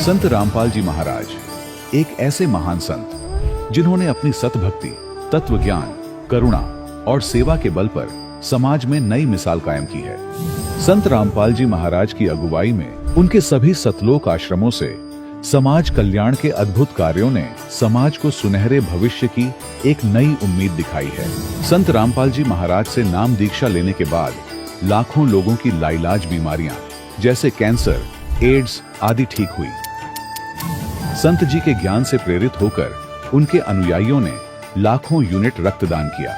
संत रामपाल जी महाराज एक ऐसे महान संत जिन्होंने अपनी सतभक्ति, तत्व ज्ञान, करुणा और सेवा के बल पर समाज में नई मिसाल कायम की है। संत रामपाल जी महाराज की अगुवाई में उनके सभी सतलोक आश्रमों से समाज कल्याण के अद्भुत कार्यों ने समाज को सुनहरे भविष्य की एक नई उम्मीद दिखाई है। संत रामपाल जी महाराज से नाम दीक्षा लेने के बाद लाखों लोगों की लाइलाज बीमारियां जैसे कैंसर, एड्स आदि ठीक हुई। संत जी के ज्ञान से प्रेरित होकर उनके अनुयायियों ने लाखों यूनिट रक्तदान किया।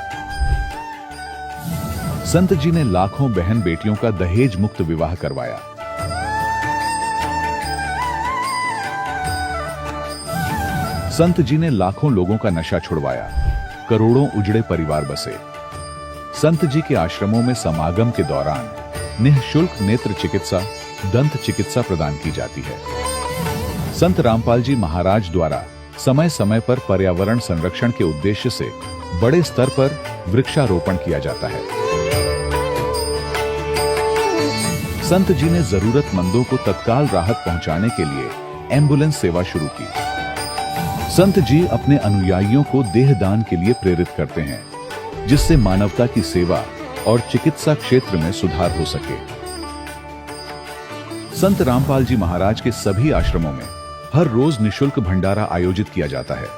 संत जी ने लाखों बहन बेटियों का दहेज मुक्त विवाह करवाया। संत जी ने लाखों लोगों का नशा छुड़वाया, करोड़ों उजड़े परिवार बसे। संत जी के आश्रमों में समागम के दौरान निःशुल्क नेत्र चिकित्सा, दंत चिकित्सा प्रदान की जाती है। संत रामपाल जी महाराज द्वारा समय समय पर पर्यावरण संरक्षण के उद्देश्य से बड़े स्तर पर वृक्षारोपण किया जाता है। संत जी ने जरूरतमंदों को तत्काल राहत पहुंचाने के लिए एम्बुलेंस सेवा शुरू की। संत जी अपने अनुयायियों को देहदान के लिए प्रेरित करते हैं, जिससे मानवता की सेवा और चिकित्सा क्षेत्र में सुधार हो सके। संत रामपाल जी महाराज के सभी आश्रमों में हर रोज निःशुल्क भंडारा आयोजित किया जाता है,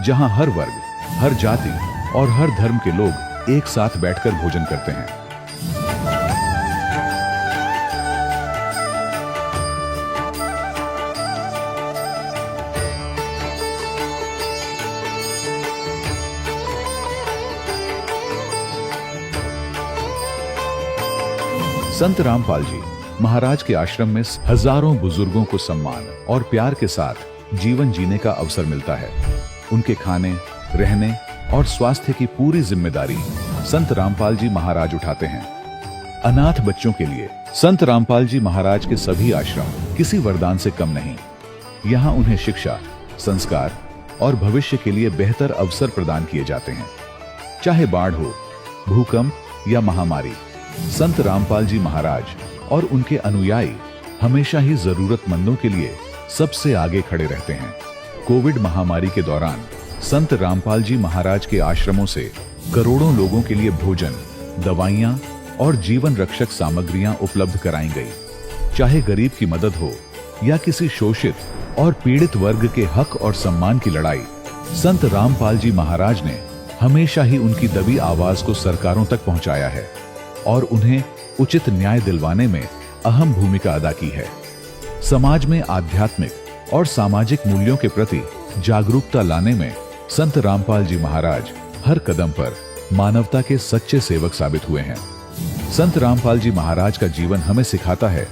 जहां हर वर्ग, हर जाति और हर धर्म के लोग एक साथ बैठकर भोजन करते हैं। संत रामपाल जी महाराज के आश्रम में हजारों बुजुर्गों को सम्मान और प्यार के साथ जीवन जीने का अवसर मिलता है। उनके खाने, रहने और स्वास्थ्य की पूरी जिम्मेदारी संत रामपाल जी महाराज उठाते हैं। अनाथ बच्चों के लिए संत रामपाल जी महाराज के सभी आश्रम किसी वरदान से कम नहीं। यहाँ उन्हें शिक्षा, संस्कार और भविष्य के लिए बेहतर अवसर प्रदान किए जाते हैं। चाहे बाढ़ हो, भूकंप या महामारी, संत रामपाल जी महाराज और उनके अनुयायी हमेशा ही जरूरतमंदों के लिए सबसे आगे खड़े रहते हैं। कोविड महामारी के दौरान संत रामपाल जी महाराज के आश्रमों से करोड़ों लोगों के लिए भोजन, दवाइयां और जीवन रक्षक सामग्रियां उपलब्ध कराई गई। चाहे गरीब की मदद हो या किसी शोषित और पीड़ित वर्ग के हक और सम्मान की लड़ाई, संत रामपाल जी महाराज ने हमेशा ही उनकी दबी आवाज को सरकारों तक पहुंचाया है और उन्हें उचित न्याय दिलवाने में अहम भूमिका अदा की है। समाज में आध्यात्मिक और सामाजिक मूल्यों के प्रति जागरूकता लाने में संत रामपाल जी महाराज हर कदम पर मानवता के सच्चे सेवक साबित हुए हैं। संत रामपाल जी महाराज का जीवन हमें सिखाता है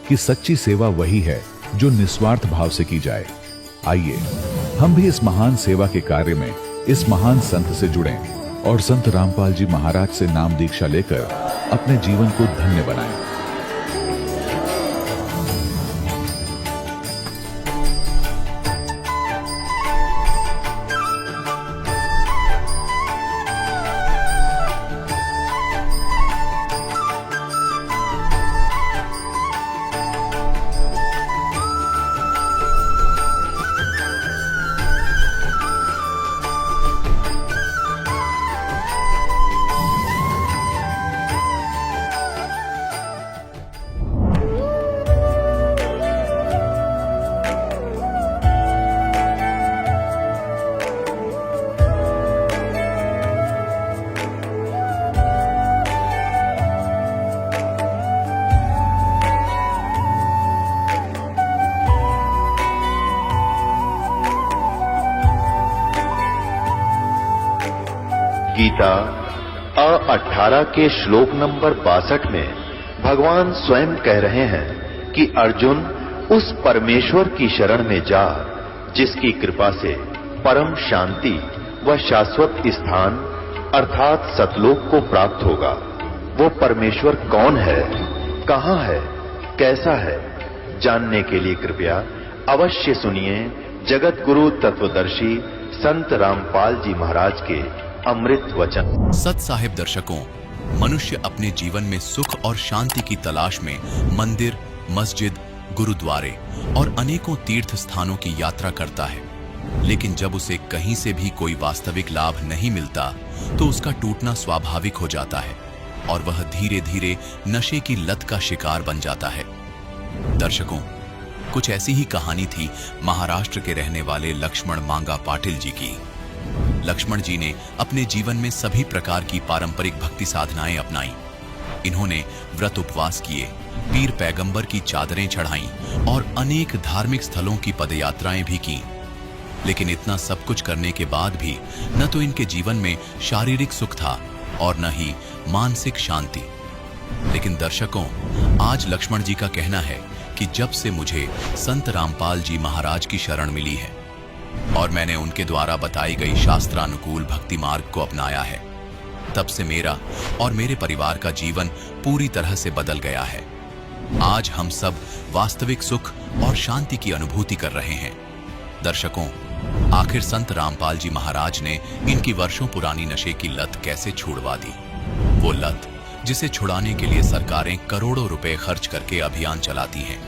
कि सच्ची सेवा वही है जो निस्वार्थ भाव से की जाए। आइए हम भी इस महान सेवा के कार्य में इस महान संत से जुड़ें और संत रामपाल जी महाराज से नाम दीक्षा लेकर अपने जीवन को धन्य बनाएं। गीता 18 के श्लोक नंबर 62 में भगवान स्वयं कह रहे हैं कि अर्जुन उस परमेश्वर की शरण में जा जिसकी कृपा से परम शांति व शाश्वत स्थान अर्थात सतलोक को प्राप्त होगा। वो परमेश्वर कौन है, कहां है, कैसा है, जानने के लिए कृपया अवश्य सुनिए जगत गुरु तत्वदर्शी संत रामपाल जी महाराज के अमृत वचन। सत साहिब दर्शकों, मनुष्य अपने जीवन में सुख और शांति की तलाश में मंदिर, मस्जिद, गुरुद्वारे और अनेकों तीर्थ स्थानों की यात्रा करता है, लेकिन जब उसे कहीं से भी कोई वास्तविक लाभ नहीं मिलता तो उसका टूटना स्वाभाविक हो जाता है और वह धीरे धीरे नशे की लत का शिकार बन जाता है। दर्शकों, कुछ ऐसी ही कहानी थी महाराष्ट्र के रहने वाले लक्ष्मण मांगा पाटिल जी की। लक्ष्मण जी ने अपने जीवन में सभी प्रकार की पारंपरिक भक्ति साधनाएं अपनाई। इन्होंने व्रत उपवास किए, पीर पैगंबर की चादरें चढ़ाईं और अनेक धार्मिक स्थलों की पदयात्राएं भी की। लेकिन इतना सब कुछ करने के बाद भी न तो इनके जीवन में शारीरिक सुख था और न ही मानसिक शांति। लेकिन दर्शकों, आज लक्ष्मण जी का कहना है कि जब से मुझे संत रामपाल जी महाराज की शरण मिली है और मैंने उनके द्वारा बताई गई शास्त्रानुकूल भक्ति मार्ग को अपनाया है, तब से मेरा और मेरे परिवार का जीवन पूरी तरह से बदल गया है। आज हम सब वास्तविक सुख और शांति की अनुभूति कर रहे हैं। दर्शकों, आखिर संत रामपाल जी महाराज ने इनकी वर्षों पुरानी नशे की लत कैसे छुड़वा दी? वो लत जिसे छुड़ाने के लिए सरकारें करोड़ों रुपए खर्च करके अभियान चलाती हैं,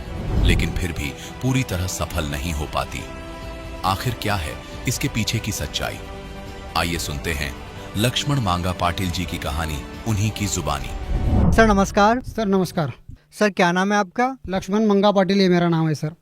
लेकिन फिर भी पूरी तरह सफल नहीं हो पाती। आखिर क्या है इसके पीछे की सच्चाई? आइए सुनते हैं लक्ष्मण मांगा पाटिल जी की कहानी उन्हीं की जुबानी। सर नमस्कार। सर नमस्कार। सर क्या नाम है आपका? लक्ष्मण मंगा पाटिल ये मेरा नाम है सर।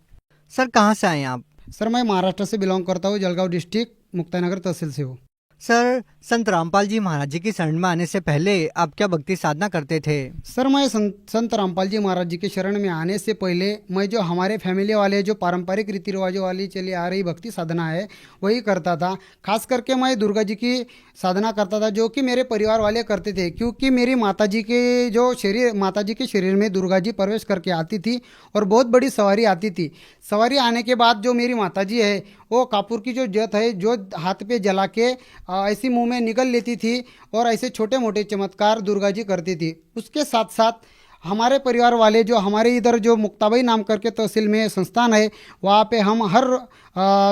सर कहाँ से आए हैं आप? सर मैं महाराष्ट्र से बिलोंग करता हूँ, जलगांव डिस्ट्रिक्ट मुक्ताईनगर तहसील से हूँ। सर संत रामपाल जी महाराज जी की शरण में आने से पहले आप क्या भक्ति साधना करते थे? सर मैं संत रामपाल जी महाराज जी के शरण में आने से पहले मैं जो हमारे फैमिली वाले जो पारंपरिक रीति रिवाजों वाली चली आ रही भक्ति साधना है वही करता था। खास करके मैं दुर्गा जी की साधना करता था, जो कि मेरे परिवार वाले करते थे, क्योंकि मेरी माता जी के शरीर में दुर्गा जी प्रवेश करके आती थी और बहुत बड़ी सवारी आती थी। सवारी आने के बाद जो मेरी माता जी है वो कापूर की जो जत है जो हाथ पे जला के ऐसी मुंह में निकल लेती थी और ऐसे छोटे मोटे चमत्कार दुर्गा जी करती थी। उसके साथ साथ हमारे परिवार वाले जो हमारे इधर जो मुक्ताबाई नाम करके तहसील में संस्थान है, वहाँ पे हम हर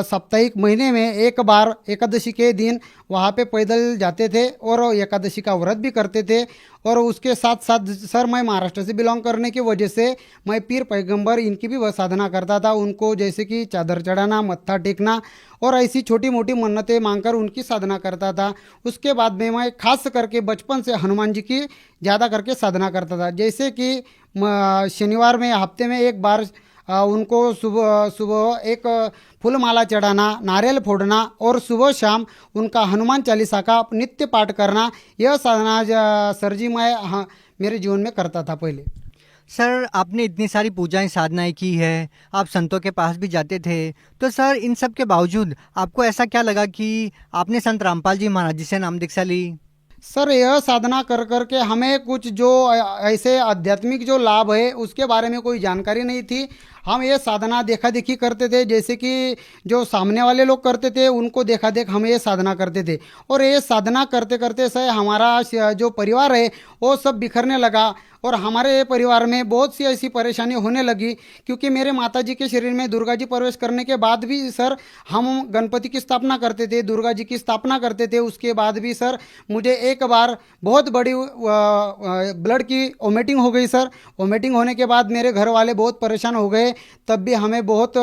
साप्ताहिक महीने में एक बार एकादशी के दिन वहाँ पे पैदल जाते थे और एकादशी का व्रत भी करते थे। और उसके साथ साथ सर मैं महाराष्ट्र से बिलोंग करने की वजह से मैं पीर पैगंबर इनकी भी वह साधना करता था। उनको जैसे कि चादर चढ़ाना, मत्था टेकना और ऐसी छोटी मोटी मन्नतें मांगकर उनकी साधना करता था। उसके बाद में मैं खास करके बचपन से हनुमान जी की ज़्यादा करके साधना करता था। जैसे कि शनिवार में हफ्ते में एक बार उनको सुबह सुबह एक फूलमाला चढ़ाना, नारियल फोड़ना और सुबह शाम उनका हनुमान चालीसा का नित्य पाठ करना, यह साधना सर जी मैं मेरे जीवन में करता था पहले। सर आपने इतनी सारी पूजाएं साधनाएं की है, आप संतों के पास भी जाते थे, तो सर इन सब के बावजूद आपको ऐसा क्या लगा कि आपने संत रामपाल जी महाराज जी से नाम दीक्षा ली? सर यह साधना कर करके हमें कुछ जो ऐसे आध्यात्मिक जो लाभ है उसके बारे में कोई जानकारी नहीं थी। हम ये साधना देखा देखी करते थे, जैसे कि जो सामने वाले लोग करते थे उनको देखा देख हम ये साधना करते थे। और ये साधना करते करते से हमारा जो परिवार है वो सब बिखरने लगा और हमारे परिवार में बहुत सी ऐसी परेशानी होने लगी, क्योंकि मेरे माताजी के शरीर में दुर्गा जी प्रवेश करने के बाद भी सर हम गणपति की स्थापना करते थे, दुर्गा जी की स्थापना करते थे। उसके बाद भी सर मुझे एक बार बहुत बड़ी ब्लड की वोमिटिंग हो गई सर। वोमिटिंग होने के बाद मेरे घर वाले बहुत परेशान हो गए। तब भी हमें बहुत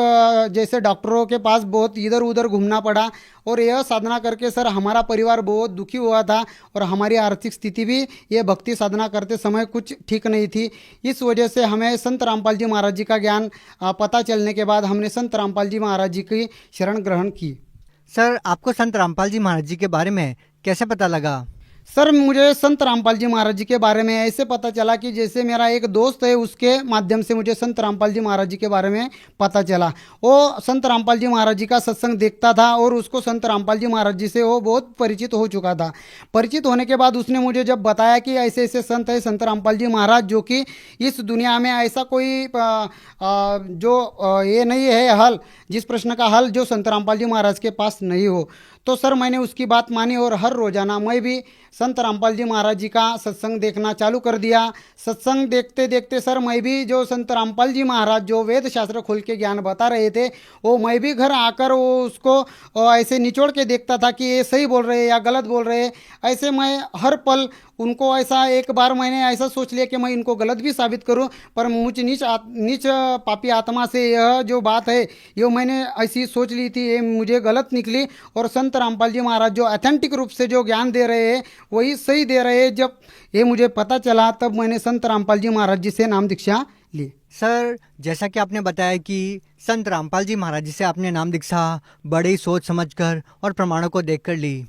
जैसे डॉक्टरों के पास बहुत इधर उधर घूमना पड़ा और यह साधना करके सर हमारा परिवार बहुत दुखी हुआ था और हमारी आर्थिक स्थिति भी ये भक्ति साधना करते समय कुछ ठीक नहीं थी। इस वजह से हमें संत रामपाल जी महाराज जी का ज्ञान पता चलने के बाद हमने संत रामपाल जी महाराज जी की शरण ग्रहण की। सर आपको संत रामपाल जी महाराज जी के बारे में कैसे पता लगा? सर मुझे संत रामपाल जी महाराज जी के बारे में ऐसे पता चला कि जैसे मेरा एक दोस्त है उसके माध्यम से मुझे संत रामपाल जी महाराज जी के बारे में पता चला। वो संत रामपाल जी महाराज जी का सत्संग देखता था और उसको संत रामपाल जी महाराज जी से वो बहुत परिचित हो चुका था। परिचित होने के बाद उसने मुझे जब बताया कि ऐसे ऐसे संत है संत रामपाल जी महाराज, जो कि इस दुनिया में ऐसा कोई जो ये नहीं है हल, जिस प्रश्न का हल जो संत रामपाल जी महाराज के पास नहीं हो, तो सर मैंने उसकी बात मानी और हर रोज़ाना मैं भी संत रामपाल जी महाराज जी का सत्संग देखना चालू कर दिया। सत्संग देखते देखते सर मैं भी जो संत रामपाल जी महाराज जो वेद शास्त्र खोल के ज्ञान बता रहे थे वो मैं भी घर आकर वो उसको ऐसे निचोड़ के देखता था कि ये सही बोल रहे या गलत बोल रहे। ऐसे मैं हर पल उनको ऐसा, एक बार मैंने ऐसा सोच लिया कि मैं इनको गलत भी साबित करूं, पर मुझ नीच पापी आत्मा से यह जो बात है ये मैंने ऐसी सोच ली थी, ये मुझे गलत निकली। और संत रामपाल जी महाराज जो ऑथेंटिक रूप से जो ज्ञान दे रहे हैं वही सही दे रहे हैं। जब ये मुझे पता चला तब मैंने संत रामपाल जी महाराज जी से नाम दीक्षा ली। सर जैसा कि आपने बताया कि संत रामपाल जी महाराज जी से आपने नाम दीक्षा बड़े ही सोच समझकर और प्रमाणों को देखकर ली,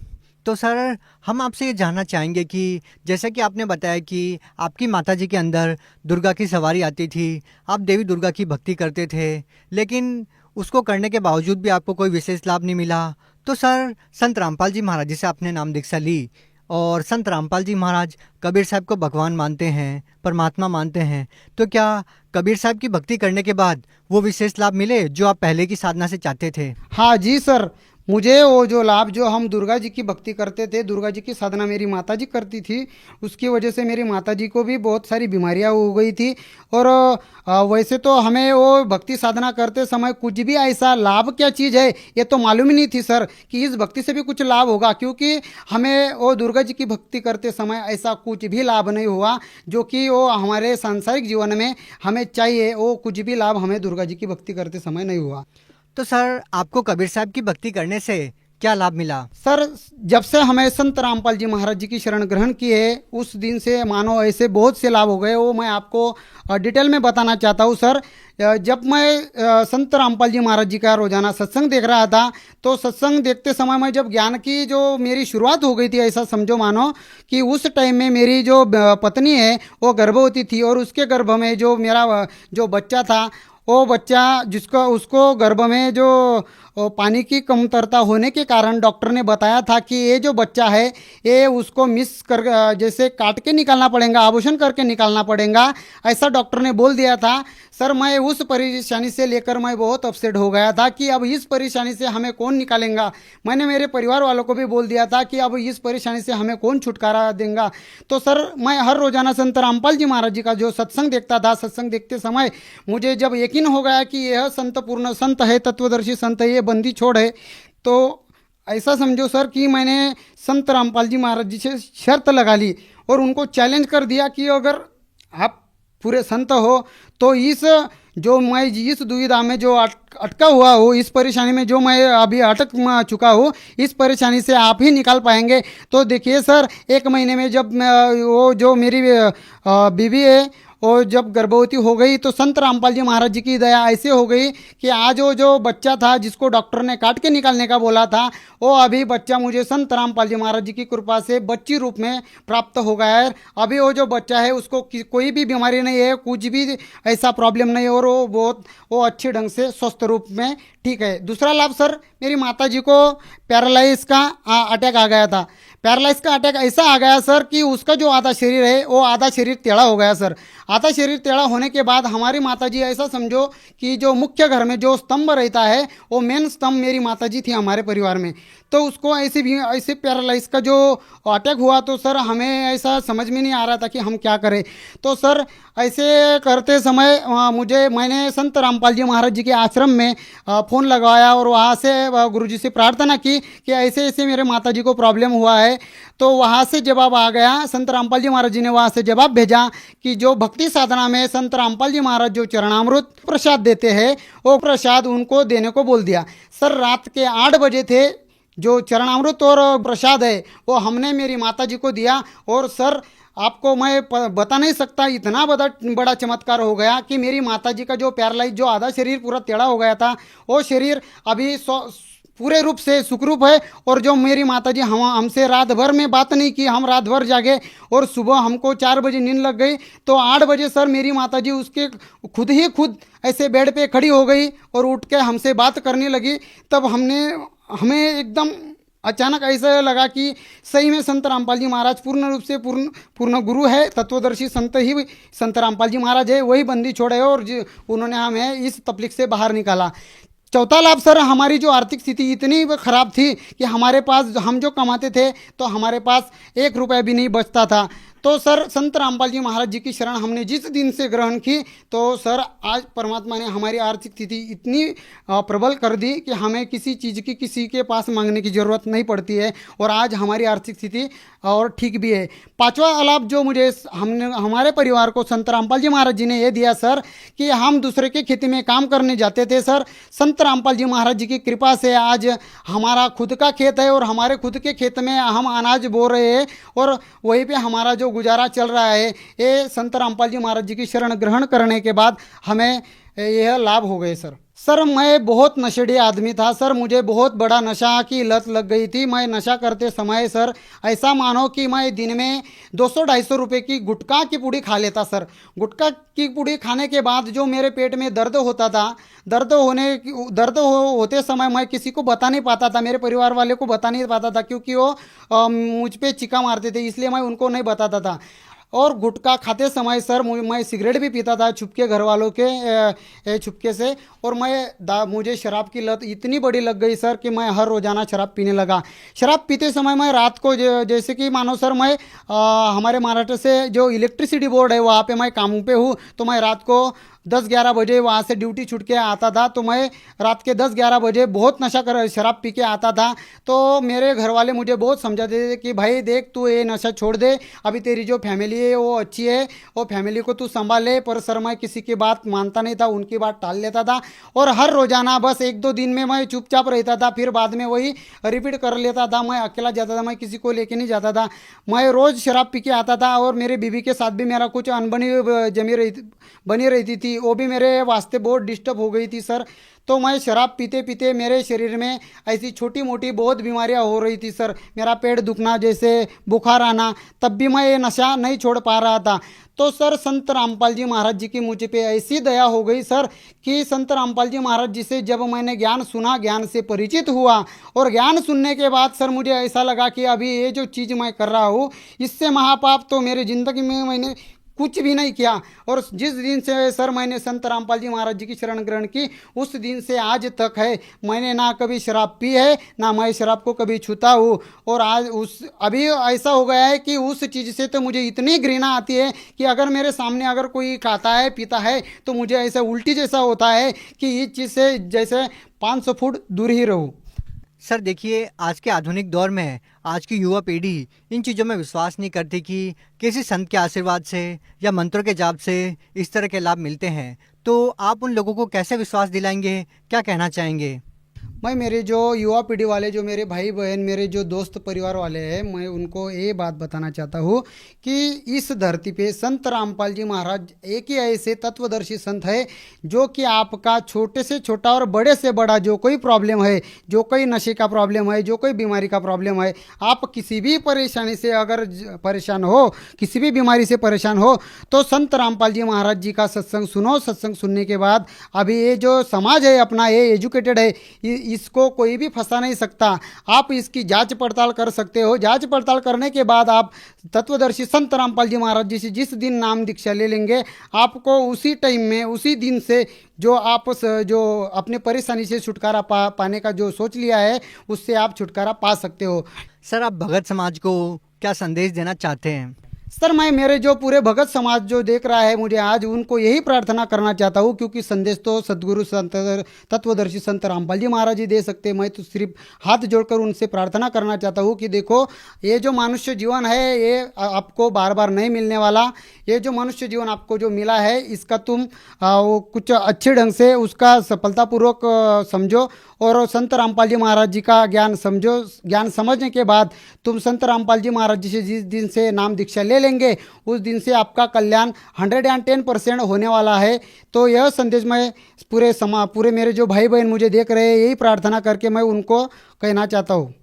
तो सर हम आपसे ये जानना चाहेंगे कि जैसा कि आपने बताया कि आपकी माताजी के अंदर दुर्गा की सवारी आती थी, आप देवी दुर्गा की भक्ति करते थे, लेकिन उसको करने के बावजूद भी आपको कोई विशेष लाभ नहीं मिला। तो सर संत रामपाल जी महाराज जी से आपने नाम दीक्षा ली और संत रामपाल जी महाराज कबीर साहब को भगवान मानते हैं, परमात्मा मानते हैं, तो क्या कबीर साहब की भक्ति करने के बाद वो विशेष लाभ मिले जो आप पहले की साधना से चाहते थे? हाँ जी सर, मुझे वो जो लाभ जो हम दुर्गा जी की भक्ति करते थे, दुर्गा जी की साधना मेरी माताजी करती थी, उसकी वजह से मेरी माताजी को भी बहुत सारी बीमारियां हो गई थी। और वैसे तो हमें वो भक्ति साधना करते समय कुछ भी ऐसा लाभ क्या चीज़ है ये तो मालूम ही नहीं थी सर कि इस भक्ति से भी कुछ लाभ होगा, क्योंकि हमें वो दुर्गा जी की भक्ति करते समय ऐसा कुछ भी लाभ नहीं हुआ जो कि वो हमारे सांसारिक जीवन में हमें चाहिए। वो कुछ भी लाभ हमें दुर्गा जी की भक्ति करते समय नहीं हुआ। तो सर आपको कबीर साहब की भक्ति करने से क्या लाभ मिला? सर जब से हमें संत रामपाल जी महाराज जी की शरण ग्रहण की है उस दिन से मानो ऐसे बहुत से लाभ हो गए, वो मैं आपको डिटेल में बताना चाहता हूँ सर। जब मैं संत रामपाल जी महाराज जी का रोजाना सत्संग देख रहा था तो सत्संग देखते समय मैं जब ज्ञान की जो मेरी शुरुआत हो गई थी, ऐसा समझो मानो कि उस टाइम में मेरी जो पत्नी है वो गर्भवती थी और उसके गर्भ में जो मेरा जो बच्चा था वो बच्चा जिसको उसको गर्भ में जो पानी की कमतरता होने के कारण डॉक्टर ने बताया था कि ये जो बच्चा है ये उसको मिस कर जैसे काट के निकालना पड़ेगा, आभूषण करके निकालना पड़ेगा, ऐसा डॉक्टर ने बोल दिया था। सर मैं उस परेशानी से लेकर मैं बहुत अपसेट हो गया था कि अब इस परेशानी से हमें कौन निकालेगा। मैंने मेरे परिवार वालों को भी बोल दिया था कि अब इस परेशानी से हमें कौन छुटकारा देगा। तो सर मैं हर रोजाना संत रामपाल जी महाराज जी का जो सत्संग देखता था, सत्संग देखते समय मुझे जब यकीन हो गया कि यह संत पूर्ण संत है, तत्वदर्शी संत है, ये बंदी छोड़ है, तो ऐसा समझो सर कि मैंने संत रामपाल जी महाराज जी से शर्त लगा ली और उनको चैलेंज कर दिया कि अगर आप पूरे संत हो तो इस जो मैं इस दुविधा में जो अटका हुआ हूँ, इस परेशानी में जो मैं अभी अटक चुका हूँ, इस परेशानी से आप ही निकाल पाएंगे। तो देखिए सर 1 महीने में जब वो जो मेरी बीवी है और जब गर्भवती हो गई तो संत रामपाल जी महाराज जी की दया ऐसे हो गई कि आज वो जो बच्चा था जिसको डॉक्टर ने काट के निकालने का बोला था वो अभी बच्चा मुझे संत रामपाल जी महाराज जी की कृपा से बच्ची रूप में प्राप्त हो गया है। अभी वो जो बच्चा है उसको कोई भी बीमारी नहीं है, कुछ भी ऐसा प्रॉब्लम नहीं है और वो अच्छे ढंग से स्वस्थ रूप में ठीक है। दूसरा लाभ सर, मेरी माता जी को पैरालाइज का अटैक आ गया था। पैरालाइज का अटैक ऐसा आ गया सर कि उसका जो आधा शरीर है वो आधा शरीर टेढ़ा हो गया सर। आधा शरीर टेढ़ा होने के बाद हमारी माताजी ऐसा समझो कि जो मुख्य घर में जो स्तंभ रहता है वो मेन स्तंभ मेरी माताजी थी हमारे परिवार में। तो उसको ऐसे पैरालाइज का जो अटैक हुआ तो सर हमें ऐसा समझ में नहीं आ रहा था कि हम क्या करें। तो सर ऐसे करते समय मैंने संत रामपाल जी महाराज जी के आश्रम में फ़ोन लगवाया और वहाँ से गुरुजी से प्रार्थना की कि ऐसे ऐसे मेरे माताजी को प्रॉब्लम हुआ है। तो वहाँ से जवाब आ गया, संत रामपाल जी महाराज जी ने वहाँ से जवाब भेजा कि जो भक्ति साधना में संत रामपाल जी महाराज जो चरणामृत प्रसाद देते हैं वो प्रसाद उनको देने को बोल दिया। सर रात के 8 बजे थे, जो चरणामृत और प्रसाद है वो हमने मेरी माताजी को दिया और सर आपको मैं बता नहीं सकता, इतना बड़ा चमत्कार हो गया कि मेरी माताजी का जो पैरालाइज जो आधा शरीर पूरा टेढ़ा हो गया था वो शरीर अभी पूरे रूप से सुखरूप है। और जो मेरी माताजी हमसे रात भर में बात नहीं की, हम रात भर जागे और सुबह हमको 4 बजे नींद लग गई तो 8 बजे सर मेरी माताजी उसके खुद ऐसे बेड पे खड़ी हो गई और उठ के हमसे बात करने लगी। तब हमें एकदम अचानक ऐसा लगा कि सही में संत रामपाल जी महाराज पूर्ण रूप से पूर्ण गुरु है, तत्वदर्शी संत ही संत रामपाल जी महाराज है, वही बंदी छोड़े और उन्होंने हमें इस तकलीफ से बाहर निकाला। चौथा लाभ सर, हमारी जो आर्थिक स्थिति इतनी खराब थी कि हमारे पास, हम जो कमाते थे तो हमारे पास 1 रुपया भी नहीं बचता था। तो सर संत रामपाल जी महाराज जी की शरण हमने जिस दिन से ग्रहण की, तो सर आज परमात्मा ने हमारी आर्थिक स्थिति इतनी प्रबल कर दी कि हमें किसी चीज़ की किसी के पास मांगने की ज़रूरत नहीं पड़ती है, और आज हमारी आर्थिक स्थिति और ठीक भी है। पांचवा लाभ जो मुझे हमारे परिवार को संत रामपाल जी महाराज जी ने ये दिया सर, कि हम दूसरे के खेती में काम करने जाते थे सर, संत रामपाल जी महाराज जी की कृपा से आज हमारा खुद का खेत है, और हमारे खुद के खेत में हम अनाज बो रहे हैं, और वहीं पे हमारा जो गुजारा चल रहा है। ये संत रामपाल जी महाराज जी की शरण ग्रहण करने के बाद हमें यह लाभ हो गए सर। सर मैं बहुत नशेड़ी आदमी था सर, मुझे बहुत बड़ा नशा की लत लग गई थी। मैं नशा करते समय सर ऐसा मानो कि मैं दिन में 200-250 रुपए की गुटखा की पूड़ी खा लेता सर। गुटखा की पूड़ी खाने के बाद जो मेरे पेट में दर्द होता था, होते समय मैं किसी को बता नहीं पाता था, मेरे परिवार वाले को बता नहीं पाता था, क्योंकि वो मुझ पे चिका मारते थे, इसलिए मैं उनको नहीं बताता था। और गुटखा खाते समय सर मैं सिगरेट भी पीता था छुपके, घर वालों के छुपके से। और मुझे शराब की लत इतनी बड़ी लग गई सर कि मैं हर रोज़ाना शराब पीने लगा। शराब पीते समय मैं रात को जैसे कि मानो सर मैं हमारे महाराष्ट्र से जो इलेक्ट्रिसिटी बोर्ड है वहाँ पे मैं काम पे हूँ, तो मैं रात को 10-11 बजे वहाँ से ड्यूटी छूट के आता था, तो मैं रात के 10-11 बजे बहुत नशा कर शराब पी के आता था। तो मेरे घर वाले मुझे बहुत समझाते थे कि भाई देख तू ये नशा छोड़ दे, अभी तेरी जो फैमिली है वो अच्छी है, वो फैमिली को तू संभाल ले। पर सर मैं किसी की बात मानता नहीं था, उनकी बात टाल लेता था, और हर रोज़ाना बस 1-2 दिन में मैं चुपचाप रहता था, फिर बाद में वही रिपीट कर लेता था। मैं अकेला जाता था, मैं किसी को लेके नहीं जाता था। मैं रोज़ शराब पी के आता था, और मेरे बीवी के साथ भी मेरा कुछ अनबनी बनी रहती थी, वो भी मेरे वास्ते बहुत डिस्टर्ब हो गई थी सर। तो मैं शराब पीते पीते मेरे शरीर में ऐसी छोटी मोटी बहुत बीमारियां हो रही थी सर। मेरा पेट दुखना, जैसे बुखार आना, तब भी मैं ये नशा नहीं छोड़ पा रहा था। तो सर संत रामपाल जी महाराज जी की मुझ पे ऐसी दया हो गई सर, कि संत रामपाल जी महाराज जी से जब मैंने ज्ञान सुना, ज्ञान से परिचित हुआ, और ज्ञान सुनने के बाद सर मुझे ऐसा लगा कि अभी ये जो चीज़ मैं कर रहा हूँ, इससे महापाप तो मेरी ज़िंदगी में मैंने कुछ भी नहीं किया। और जिस दिन से सर मैंने संत रामपाल जी महाराज जी की शरण ग्रहण की, उस दिन से आज तक है मैंने ना कभी शराब पी है, ना मैं शराब को कभी छूता हूँ। और आज अभी ऐसा हो गया है कि उस चीज़ से तो मुझे इतनी घृणा आती है कि अगर मेरे सामने अगर कोई खाता है पीता है तो मुझे ऐसा उल्टी जैसा होता है कि इस चीज़ से जैसे 500 फुट दूर ही रहूँ। सर देखिए, आज के आधुनिक दौर में आज की युवा पीढ़ी इन चीज़ों में विश्वास नहीं करती कि किसी संत के आशीर्वाद से या मंत्रों के जाप से इस तरह के लाभ मिलते हैं। तो आप उन लोगों को कैसे विश्वास दिलाएंगे, क्या कहना चाहेंगे? मैं मेरे जो युवा पीढ़ी वाले, जो मेरे भाई बहन, मेरे जो दोस्त परिवार वाले हैं, मैं उनको ये बात बताना चाहता हूँ कि इस धरती पे संत रामपाल जी महाराज एक ही ऐसे तत्वदर्शी संत है जो कि आपका छोटे से छोटा और बड़े से बड़ा जो कोई प्रॉब्लम है, जो कोई नशे का प्रॉब्लम है, जो कोई बीमारी का प्रॉब्लम है, आप किसी भी परेशानी से अगर परेशान हो, किसी भी बीमारी से परेशान हो, तो संत रामपाल जी महाराज जी का सत्संग सुनो। सत्संग सुनने के बाद अभी ये जो समाज है अपना, ये एजुकेटेड है, इसको कोई भी फंसा नहीं सकता। आप इसकी जांच पड़ताल कर सकते हो। जांच पड़ताल करने के बाद आप तत्वदर्शी संत रामपाल जी महाराज जी से जिस दिन नाम दीक्षा ले लेंगे, आपको उसी टाइम में, उसी दिन से जो अपने परेशानी से छुटकारा पाने का जो सोच लिया है, उससे आप छुटकारा पा सकते हो। सर आप भगत समाज को क्या संदेश देना चाहते हैं? सर मैं मेरे जो पूरे भगत समाज जो देख रहा है, मुझे आज उनको यही प्रार्थना करना चाहता हूँ, क्योंकि संदेश तो सदगुरु संत तत्वदर्शी संत रामपाल जी महाराज जी दे सकते हैं। मैं तो सिर्फ हाथ जोड़कर उनसे प्रार्थना करना चाहता हूँ कि देखो, ये जो मनुष्य जीवन है ये आपको बार बार नहीं मिलने वाला। ये जो मनुष्य जीवन आपको जो मिला है, इसका तुम कुछ अच्छे ढंग से उसका सफलतापूर्वक समझो, और संत रामपाल जी महाराज जी का ज्ञान समझो। ज्ञान समझने के बाद तुम संत रामपाल जी महाराज जी से जिस दिन से नाम दीक्षा ले लेंगे, उस दिन से आपका कल्याण 110% होने वाला है। तो यह संदेश मैं पूरे मेरे जो भाई बहन मुझे देख रहे हैं, यही प्रार्थना करके मैं उनको कहना चाहता हूँ।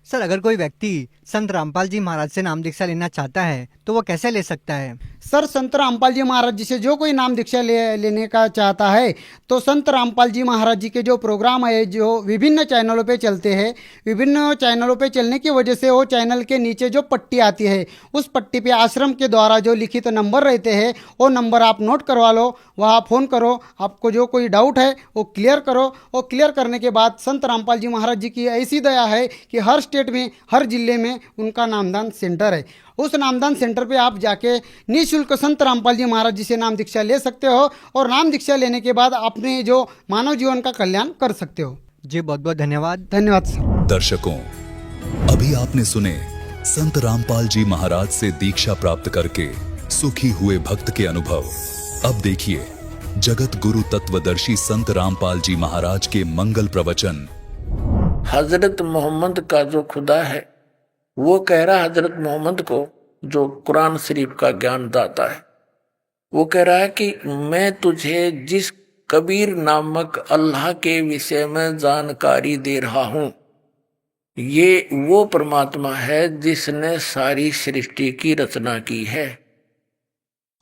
सर अगर कोई व्यक्ति संत रामपाल जी महाराज से नाम दीक्षा लेना चाहता है तो वो कैसे ले सकता है? सर संत रामपाल जी महाराज जी से जो कोई नाम दीक्षा लेने का चाहता है तो संत रामपाल जी महाराज जी के जो प्रोग्राम है जो विभिन्न चैनलों पे चलते हैं, विभिन्न चैनलों पे चलने की वजह से वो चैनल के नीचे जो पट्टी आती है उस पट्टी पे आश्रम के द्वारा जो लिखित नंबर रहते हैं वो नंबर आप नोट करवा लो, वहाँ फ़ोन करो, आपको जो कोई डाउट है वो क्लियर करो। वो क्लियर करने के बाद संत रामपाल जी महाराज जी की ऐसी दया है कि हर स्टेट में, हर जिले में उनका नामदान सेंटर है। उस नामदान सेंटर पे आप जाके निःशुल्क संत रामपाल जी महाराज जी से नाम दीक्षा ले सकते हो और नाम दीक्षा लेने के बाद अपने जो मानव जीवन का कल्याण कर सकते हो। जी बहुत बहुत धन्यवाद। धन्यवाद सर। दर्शकों, अभी आपने सुने संत रामपाल जी महाराज से दीक्षा प्राप्त करके सुखी हुए भक्त के अनुभव। अब देखिए जगत गुरु तत्वदर्शी संत रामपाल जी महाराज के मंगल प्रवचन। हजरत मोहम्मद का जो खुदा है वो कह रहा है हजरत मोहम्मद को, जो कुरान शरीफ का ज्ञान दाता है, वो कह रहा है कि मैं तुझे जिस कबीर नामक अल्लाह के विषय में जानकारी दे रहा हूं, ये वो परमात्मा है जिसने सारी सृष्टि की रचना की है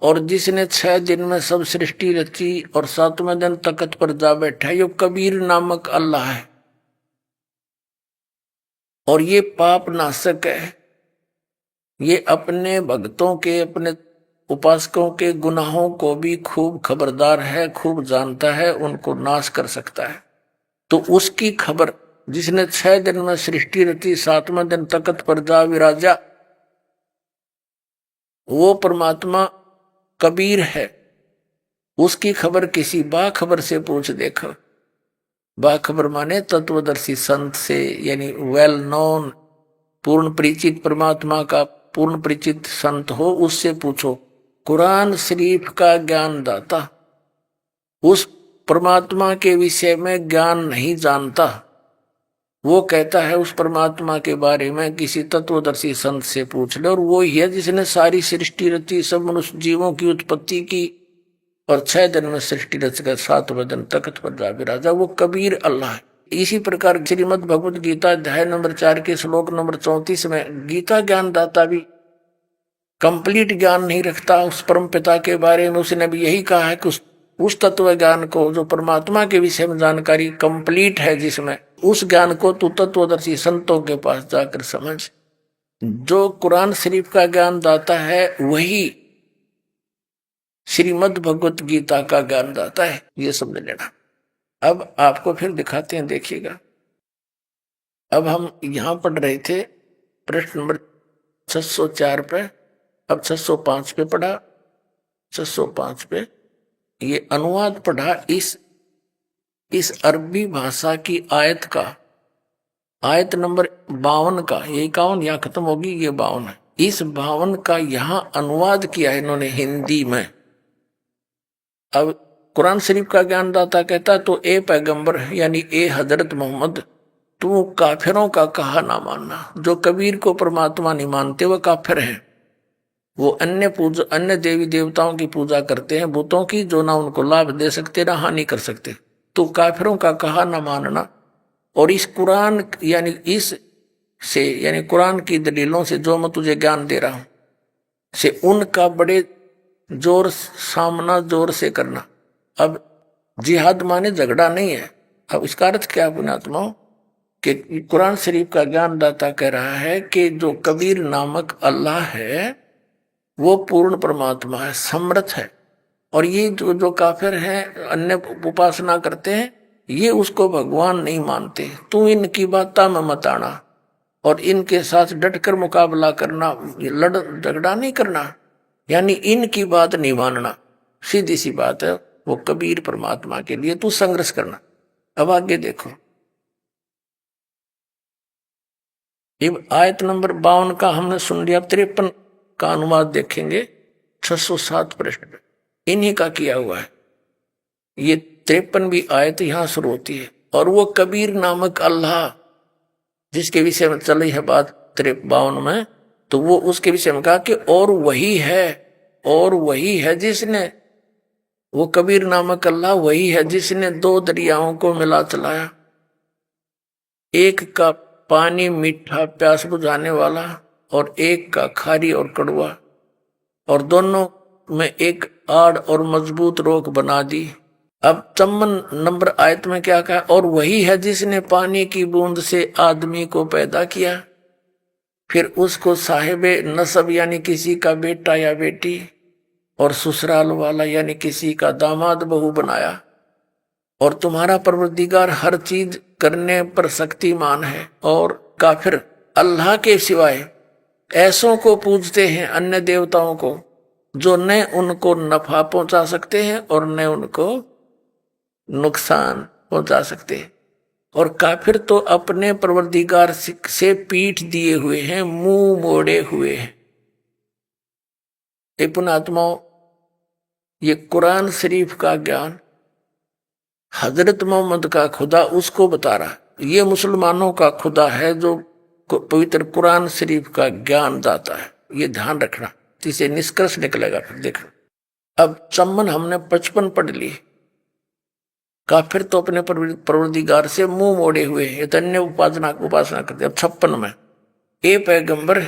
और जिसने 6 दिन में सब सृष्टि रची और 7वें दिन तख्त पर जा बैठा, ये कबीर नामक अल्लाह है और ये पाप नाशक है। ये अपने भक्तों के, अपने उपासकों के गुनाहों को भी खूब खबरदार है, खूब जानता है, उनको नाश कर सकता है। तो उसकी खबर, जिसने 6 दिन में सृष्टि रची, 7वें दिन तख्त पर जा विराजा, वो परमात्मा कबीर है। उसकी खबर किसी बाखबर से पूछ देखो। बाखबर माने तत्वदर्शी संत से, यानी वेल नोन, पूर्ण परिचित परमात्मा का पूर्ण परिचित संत हो, उससे पूछो। कुरान शरीफ का ज्ञान दाता उस परमात्मा के विषय में ज्ञान नहीं जानता, वो कहता है उस परमात्मा के बारे में किसी तत्वदर्शी संत से पूछ ले, और वो ही है जिसने सारी सृष्टि रची, सब मनुष्य जीवों की उत्पत्ति की और 6 दिन में सृष्टि रचकर 7वें दिन तख्त पर जा विराजा, वो कबीर अल्लाह है। इसी प्रकार श्रीमद् भगवद गीता अध्याय नंबर 4 के श्लोक नंबर 34 में गीता ज्ञान दाता भी कंप्लीट ज्ञान नहीं रखता उस परम पिता के बारे में। उसने भी यही कहा है कि उस तत्व ज्ञान को, जो परमात्मा के विषय में जानकारी कंप्लीट है जिसमें, उस ज्ञान को तू तत्वदर्शी संतों के पास जाकर समझ। जो कुरान शरीफ का ज्ञान दाता है वही श्रीमद् भगवत गीता का ज्ञान दाता है, ये समझ लेना। अब आपको फिर दिखाते हैं, देखिएगा। अब हम यहां पढ़ रहे थे प्रश्न नंबर 604 पे, अब 605 पे पढ़ा, 605 पे ये अनुवाद पढ़ा इस अरबी भाषा की आयत का, आयत नंबर 52 का, ये 51 यहाँ खत्म होगी, ये 52 है। इस 52 का यहाँ अनुवाद किया है इन्होंने हिंदी में। अब कुरान शरीफ का ज्ञानदाता कहता है, तो ए पैगंबर यानी ए हजरत मोहम्मद, तू काफिरों का कहा ना मानना। जो कबीर को परमात्मा नहीं मानते वह काफिर हैं। वो अन्य देवी देवताओं की पूजा करते हैं, बुतों की, जो ना उनको लाभ दे सकते ना हानि कर सकते। तो काफिरों का कहा ना मानना। और इस कुरान यानी कुरान की दलीलों से जो मैं तुझे ज्ञान दे रहा हूं से उनका बड़े सामना जोर से करना। अब जिहाद माने झगड़ा नहीं है। अब इसका अर्थ क्या पुण्यात्माओं, कि कुरान शरीफ का ज्ञानदाता कह रहा है कि जो कबीर नामक अल्लाह है वो पूर्ण परमात्मा है, समर्थ है। और ये जो काफिर हैं, अन्य उपासना करते हैं, ये उसको भगवान नहीं मानते। तू इनकी बात में मत आना और इनके साथ डटकर मुकाबला करना, झगड़ा नहीं करना, यानी इनकी बात नहीं मानना। सीधी सी बात है, वो कबीर परमात्मा के लिए तू संघर्ष करना। अब आगे देखो, अब आयत नंबर 52 का हमने सुन लिया। 53 का अनुवाद देखेंगे 607 प्रश्न पे, इन्हीं का किया हुआ है। ये 53वीं आयत यहां शुरू होती है। और वो कबीर नामक अल्लाह जिसके विषय में चली है बात 52 में, तो वो उसके विषय में कहा कि और वही है जिसने, वो कबीर नामक अल्लाह वही है जिसने 2 दरियाओं को मिला चलाया, एक का पानी मीठा प्यास बुझाने वाला और एक का खारी और कड़वा, और दोनों में एक आड़ और मजबूत रोक बना दी। अब 54 नंबर आयत में क्या कहा, और वही है जिसने पानी की बूंद से आदमी को पैदा किया, फिर उसको साहिबे नसब यानी किसी का बेटा या बेटी, और ससुराल वाला यानी किसी का दामाद बहू बनाया। और तुम्हारा परवरदिगार हर चीज करने पर शक्तिमान है। और काफिर अल्लाह के सिवाय ऐसों को पूजते हैं, अन्य देवताओं को, जो न उनको नफा पहुंचा सकते हैं और न उनको नुकसान पहुंचा सकते हैं। और काफिर तो अपने परवरदिगार से पीठ दिए हुए हैं, मुंह मोड़े हुए हैं। ए पुणात्माओं, ये कुरान शरीफ का ज्ञान हजरत मोहम्मद का खुदा उसको बता रहा, ये मुसलमानों का खुदा है जो पवित्र कुरान शरीफ का ज्ञान दाता है। ये ध्यान रखना, जिसे निष्कर्ष निकलेगा। फिर देखना, अब चम्मन हमने 55 पढ़ ली। काफिर तो अपने परवरदिगार से मुंह मोड़े हुए हैं, अन्य उपासना करते। अब 56 में, ए पैगंबर,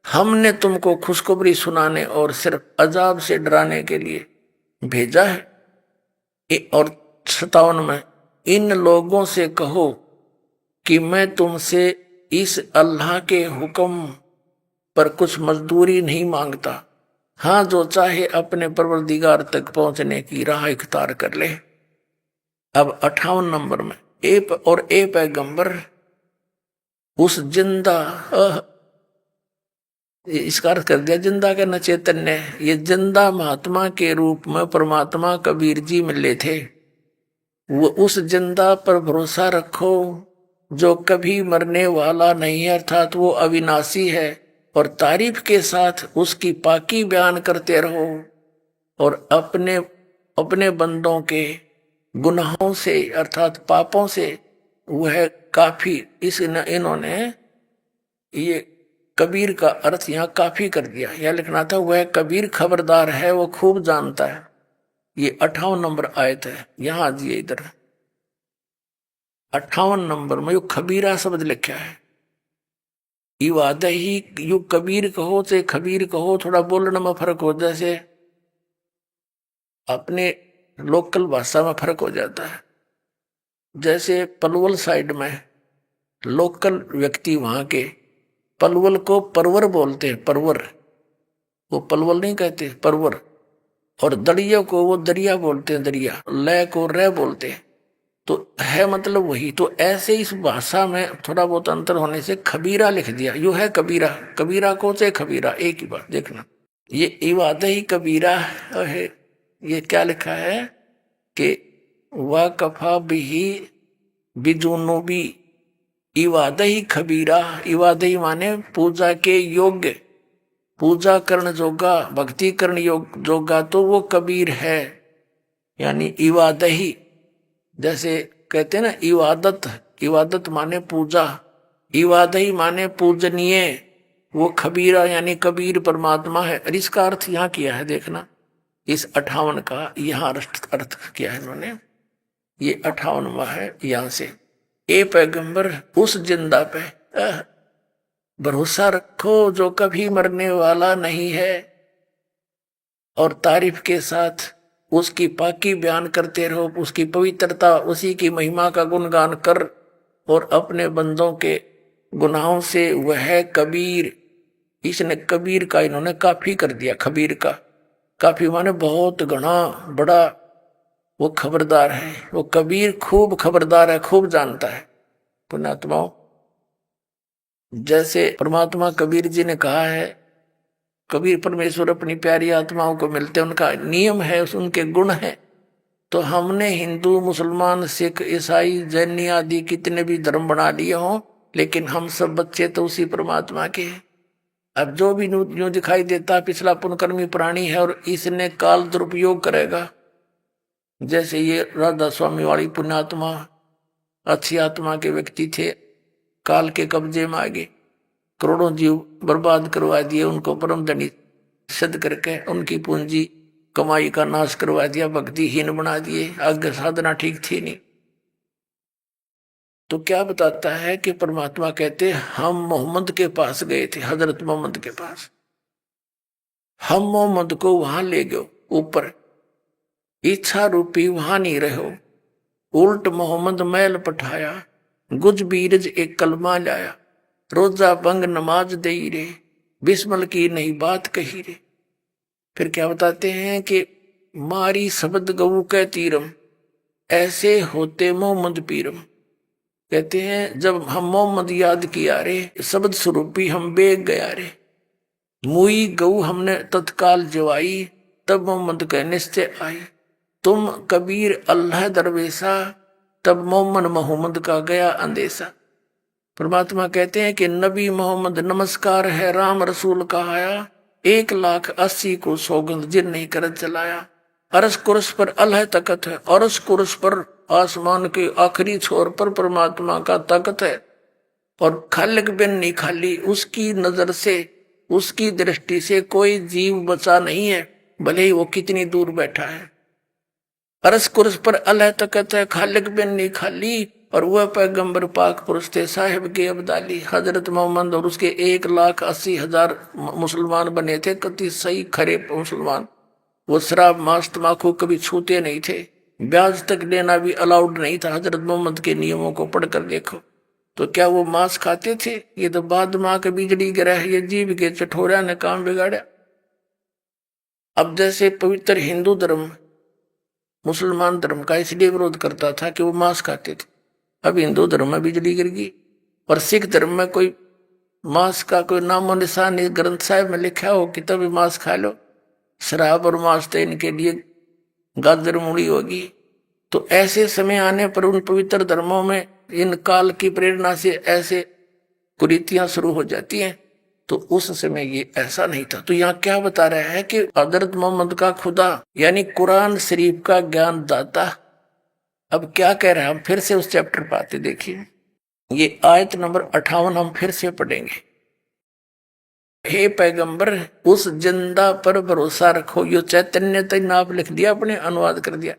हमने तुमको खुशखबरी सुनाने और सिर्फ अजाब से डराने के लिए भेजा है। और 57 में, इन लोगों से कहो कि मैं तुमसे इस अल्लाह के हुक्म पर कुछ मजदूरी नहीं मांगता। हाँ, जो चाहे अपने परवरदिगार तक पहुंचने की राह इख्तियार कर ले। अब 58 नंबर में, ए पैगंबर, उस जिंदा, इसका अर्थ कर दिया जिंदा के न चैतन्य, ये जिंदा महात्मा के रूप में परमात्मा कबीर जी मिले थे। वो उस जिंदा पर भरोसा रखो जो कभी मरने वाला नहीं है, अर्थात वो अविनाशी है। और तारीफ के साथ उसकी पाकी बयान करते रहो और अपने बंदों के गुनाहों से अर्थात पापों से वह काफी, इन्होंने ये कबीर का अर्थ यहाँ काफी कर दिया। यह लिखना था, वह कबीर खबरदार है, वो खूब जानता है। ये 58 नंबर आयत है। यहां दिए इधर 58 नंबर में यो खबीरा शब्द लिखा है। इवाद ही यू कबीर कहो से खबीर कहो, थोड़ा बोलने में फर्क हो, जैसे अपने लोकल भाषा में फर्क हो जाता है। जैसे पलवल साइड में लोकल व्यक्ति वहां के पलवल को परवर बोलते हैं, परवर, वो पलवल नहीं कहते, परवर। और दरिया को वो दरिया बोलते हैं, दरिया। लय को रे बोलते हैं, तो है मतलब वही। तो ऐसे इस भाषा में थोड़ा बहुत अंतर होने से खबीरा लिख दिया। यो है कबीरा, कबीरा को से खबीरा एक ही बात। देखना, ये इवाद ही कबीरा है। ये क्या लिखा है कि वा कफा बिही बिजुनुबी इवाद ही खबीरा। इवाद ही माने पूजा के योग्य, पूजा करण जोगा, भक्ति करण जोगा, तो वो कबीर है। यानी इवाद ही, जैसे कहते हैं ना इबादत, इबादत माने पूजा, इबादत ही माने पूजनीय, वो खबीरा यानी कबीर परमात्मा है। और इसका अर्थ यहाँ किया है, देखना इस 58 का यहाँ अर्थ किया है इन्होंने। ये 58वां है यहाँ से। ए पैगंबर, उस जिंदा पे भरोसा रखो जो कभी मरने वाला नहीं है, और तारीफ के साथ उसकी पाकी बयान करते रहो, उसकी पवित्रता, उसी की महिमा का गुणगान कर, और अपने बंदों के गुनाहों से वह कबीर। इसने कबीर का इन्होंने काफी कर दिया। खबीर का काफी माने बहुत घना बड़ा, वो खबरदार है, वो कबीर खूब खबरदार है, खूब जानता है। पुण्यात्माओं, जैसे परमात्मा कबीर जी ने कहा है, कबीर परमेश्वर अपनी प्यारी आत्माओं को मिलते, उनका नियम है, उनके गुण हैं। तो हमने हिंदू, मुसलमान, सिख, ईसाई, जैनी आदि कितने भी धर्म बना लिए हों, लेकिन हम सब बच्चे तो उसी परमात्मा के हैं। अब जो भी यूं दिखाई देता पिछला पुनकर्मी प्राणी है और इसने काल दुरुपयोग करेगा। जैसे ये राधा स्वामी वाली पुण्यात्मा अच्छी आत्मा के व्यक्ति थे, काल के कब्जे में आ गए, करोड़ों जीव बर्बाद करवा दिए, उनको परम धनी सिद्ध करके उनकी पूंजी कमाई का नाश करवा दिया, भक्तिहीन बना दिए, आगे साधना ठीक थी नहीं। तो क्या बताता है कि परमात्मा कहते हम मोहम्मद के पास गए थे, हजरत मोहम्मद के पास। हम मोहम्मद को वहां ले गयो ऊपर, इच्छा रूपी वहां नहीं रहो, उल्ट मोहम्मद मैल पठाया, गुज बीरज एक कलमा लाया, रोजा बंग नमाज दे रे, बिस्मल की नहीं बात कही रे। फिर क्या बताते हैं कि मारी शब्द गऊ कै तीरम, ऐसे होते मोहम्मद पीरम। कहते हैं जब हम मोहम्मद याद किया रे, शब्द स्वरूपी हम बेग गया रे, मुई गऊ हमने तत्काल जवाई, तब मोहम्मद कह निश्चय आई, तुम कबीर अल्लाह दरवेशा, तब मोहम्मद का गया अंदेशा। परमात्मा कहते हैं कि नबी मोहम्मद नमस्कार है राम रसूल का आया, 1,80,000 को सौगंध जिन नहीं कर चलाया, अरस कुरस पर अल्लाह तकत है, अरस कुरस पर आसमान के आखिरी छोर पर परमात्मा का तकत है, और खालिक बिन नहीं खाली, उसकी नजर से उसकी दृष्टि से कोई जीव बचा नहीं है, भले ही वो कितनी दूर बैठा है। अरस कुरस पर अल्लाह तकत है, खालिक बिन नहीं खाली, और वह पैगंबर पाक पुरुष थे साहिब के अब्दाली, हजरत मोहम्मद, और उसके 1,80,000 मुसलमान बने थे, कति सही खरे मुसलमान। वो शराब मांस तमाकू कभी छूते नहीं थे, ब्याज तक लेना भी अलाउड नहीं था। हजरत मोहम्मद के नियमों को पढ़कर देखो तो क्या वो मांस खाते थे? ये तो बाद माँ के बिजली गिरा है, ये जीव के चठोरा ने काम बिगाड़ा। अब जैसे पवित्र हिंदू धर्म मुसलमान धर्म का इसलिए विरोध करता था कि वो मांस खाते थे, अब हिंदू धर्म में बिजली गिर गई, और सिख धर्म में कोई मांस का कोई नामो निशान इस ग्रंथ साहिब में लिखा हो कि तभी मांस खा लो। शराब और मांस तो इनके लिए गाजर मूड़ी होगी। तो ऐसे समय आने पर उन पवित्र धर्मों में इन काल की प्रेरणा से ऐसे कुरीतियां शुरू हो जाती हैं। तो उस समय ये ऐसा नहीं था। तो यहाँ क्या बता रहा है कि हजरत मोहम्मद का खुदा यानी कुरान शरीफ का ज्ञान दाता। अब क्या कह रहे हैं, हम फिर से उस चैप्टर पर आते देखिए, ये आयत नंबर 58 हम फिर से पढ़ेंगे। हे पैगंबर, उस जिंदा पर भरोसा रखो। यो चैतन्य तक आप लिख दिया, अपने अनुवाद कर दिया।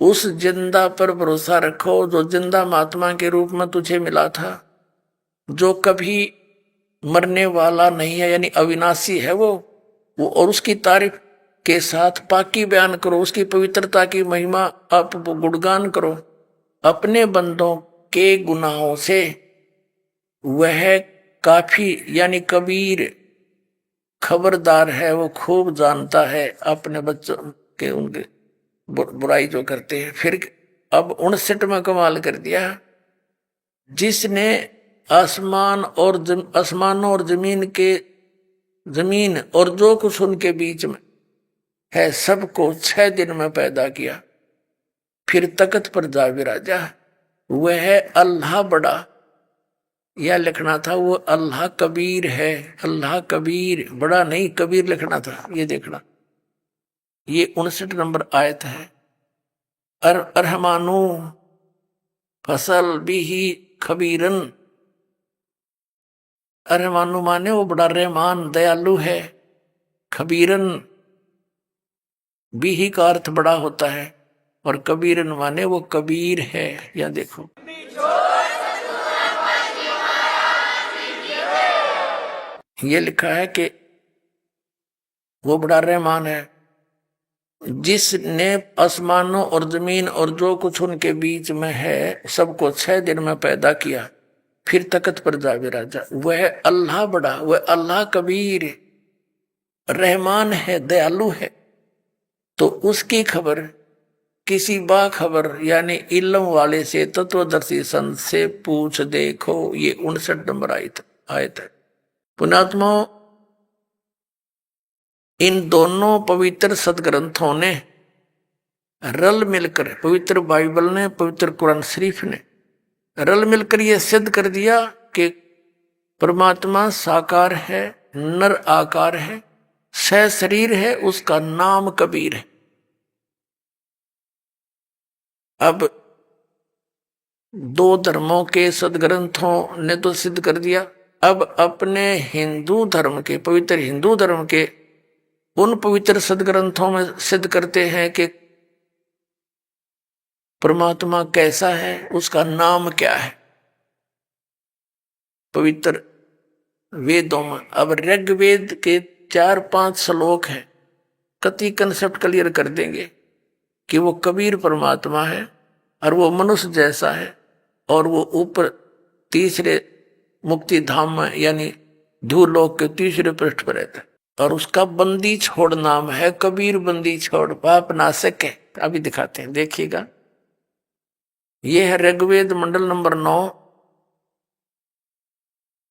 उस जिंदा पर भरोसा रखो जो जिंदा महात्मा के रूप में तुझे मिला था, जो कभी मरने वाला नहीं है, यानी अविनाशी है वो। और उसकी तारीफ के साथ पाकी बयान करो, उसकी पवित्रता की महिमा आप गुणगान करो। अपने बंदों के गुनाहों से वह काफी यानी कबीर खबरदार है, वो खूब जानता है अपने बच्चों के उनके बुराई जो करते हैं। फिर अब 59 में कमाल कर दिया, जिसने आसमानों और जमीन और जो कुछ उनके बीच में है सबको 6 दिन में पैदा किया, फिर तख्त पर जा विराजा। वह है अल्लाह बड़ा, यह लिखना था, वो अल्लाह कबीर है। अल्लाह कबीर, बड़ा नहीं कबीर लिखना था। ये देखना, ये 59 नंबर आयत है। अरहमानु फसल बिही खबीरन। अरहमानु माने वो बड़ा रहमान दयालु है, खबीरन बिही का अर्थ बड़ा होता है, और कबीरन माने वो कबीर है। या देखो, ये लिखा है कि वो बड़ा रहमान है, जिसने आसमानों और जमीन और जो कुछ उनके बीच में है सबको 6 दिन में पैदा किया, फिर तख्त पर जा विराजा। वह अल्लाह बड़ा, वह अल्लाह कबीर रहमान है, दयालु है। तो उसकी खबर किसी बाखबर यानी इल्म वाले से, तत्वदर्शी संत से पूछ देखो। ये 59 नंबर आयत है। पुण्यात्मा, इन दोनों पवित्र सदग्रंथों ने रल मिलकर, पवित्र बाइबल ने, पवित्र कुरान शरीफ ने रल मिलकर यह सिद्ध कर दिया कि परमात्मा साकार है, नर आकार है, सह शरीर है, उसका नाम कबीर है। अब 2 धर्मों के सदग्रंथों ने तो सिद्ध कर दिया। अब अपने हिंदू धर्म के, पवित्र हिंदू धर्म के उन पवित्र सदग्रंथों में सिद्ध करते हैं कि परमात्मा कैसा है, उसका नाम क्या है। पवित्र वेदों में, अब ऋग्वेद के 4-5 श्लोक है, कति कंसेप्ट क्लियर कर देंगे कि वो कबीर परमात्मा है और वो मनुष्य जैसा है और वो ऊपर तीसरे मुक्ति धाम में यानी धूलोक के तीसरे पृष्ठ पर रहता है और उसका बंदी छोड़ नाम है कबीर बंदी छोड़ पाप नाशक है। अभी दिखाते हैं, देखिएगा। ये है ऋग्वेद मंडल नंबर 9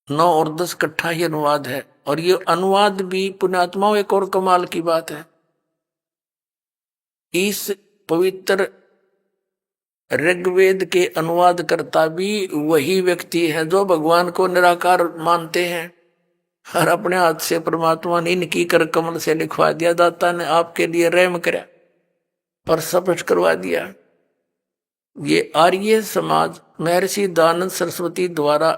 और 10 इकट्ठा ही अनुवाद है और ये अनुवाद भी पुण्यात्माओं एक और कमाल की बात है। इस पवित्र ऋग्वेद के अनुवाद करता भी वही व्यक्ति है जो भगवान को निराकार मानते हैं और अपने हाथ से परमात्मा ने इनकी कर कमल से लिखवा दिया, दाता ने आपके लिए रहम करा और स्पष्ट करवा दिया। ये आर्य समाज महर्षि दयानंद सरस्वती द्वारा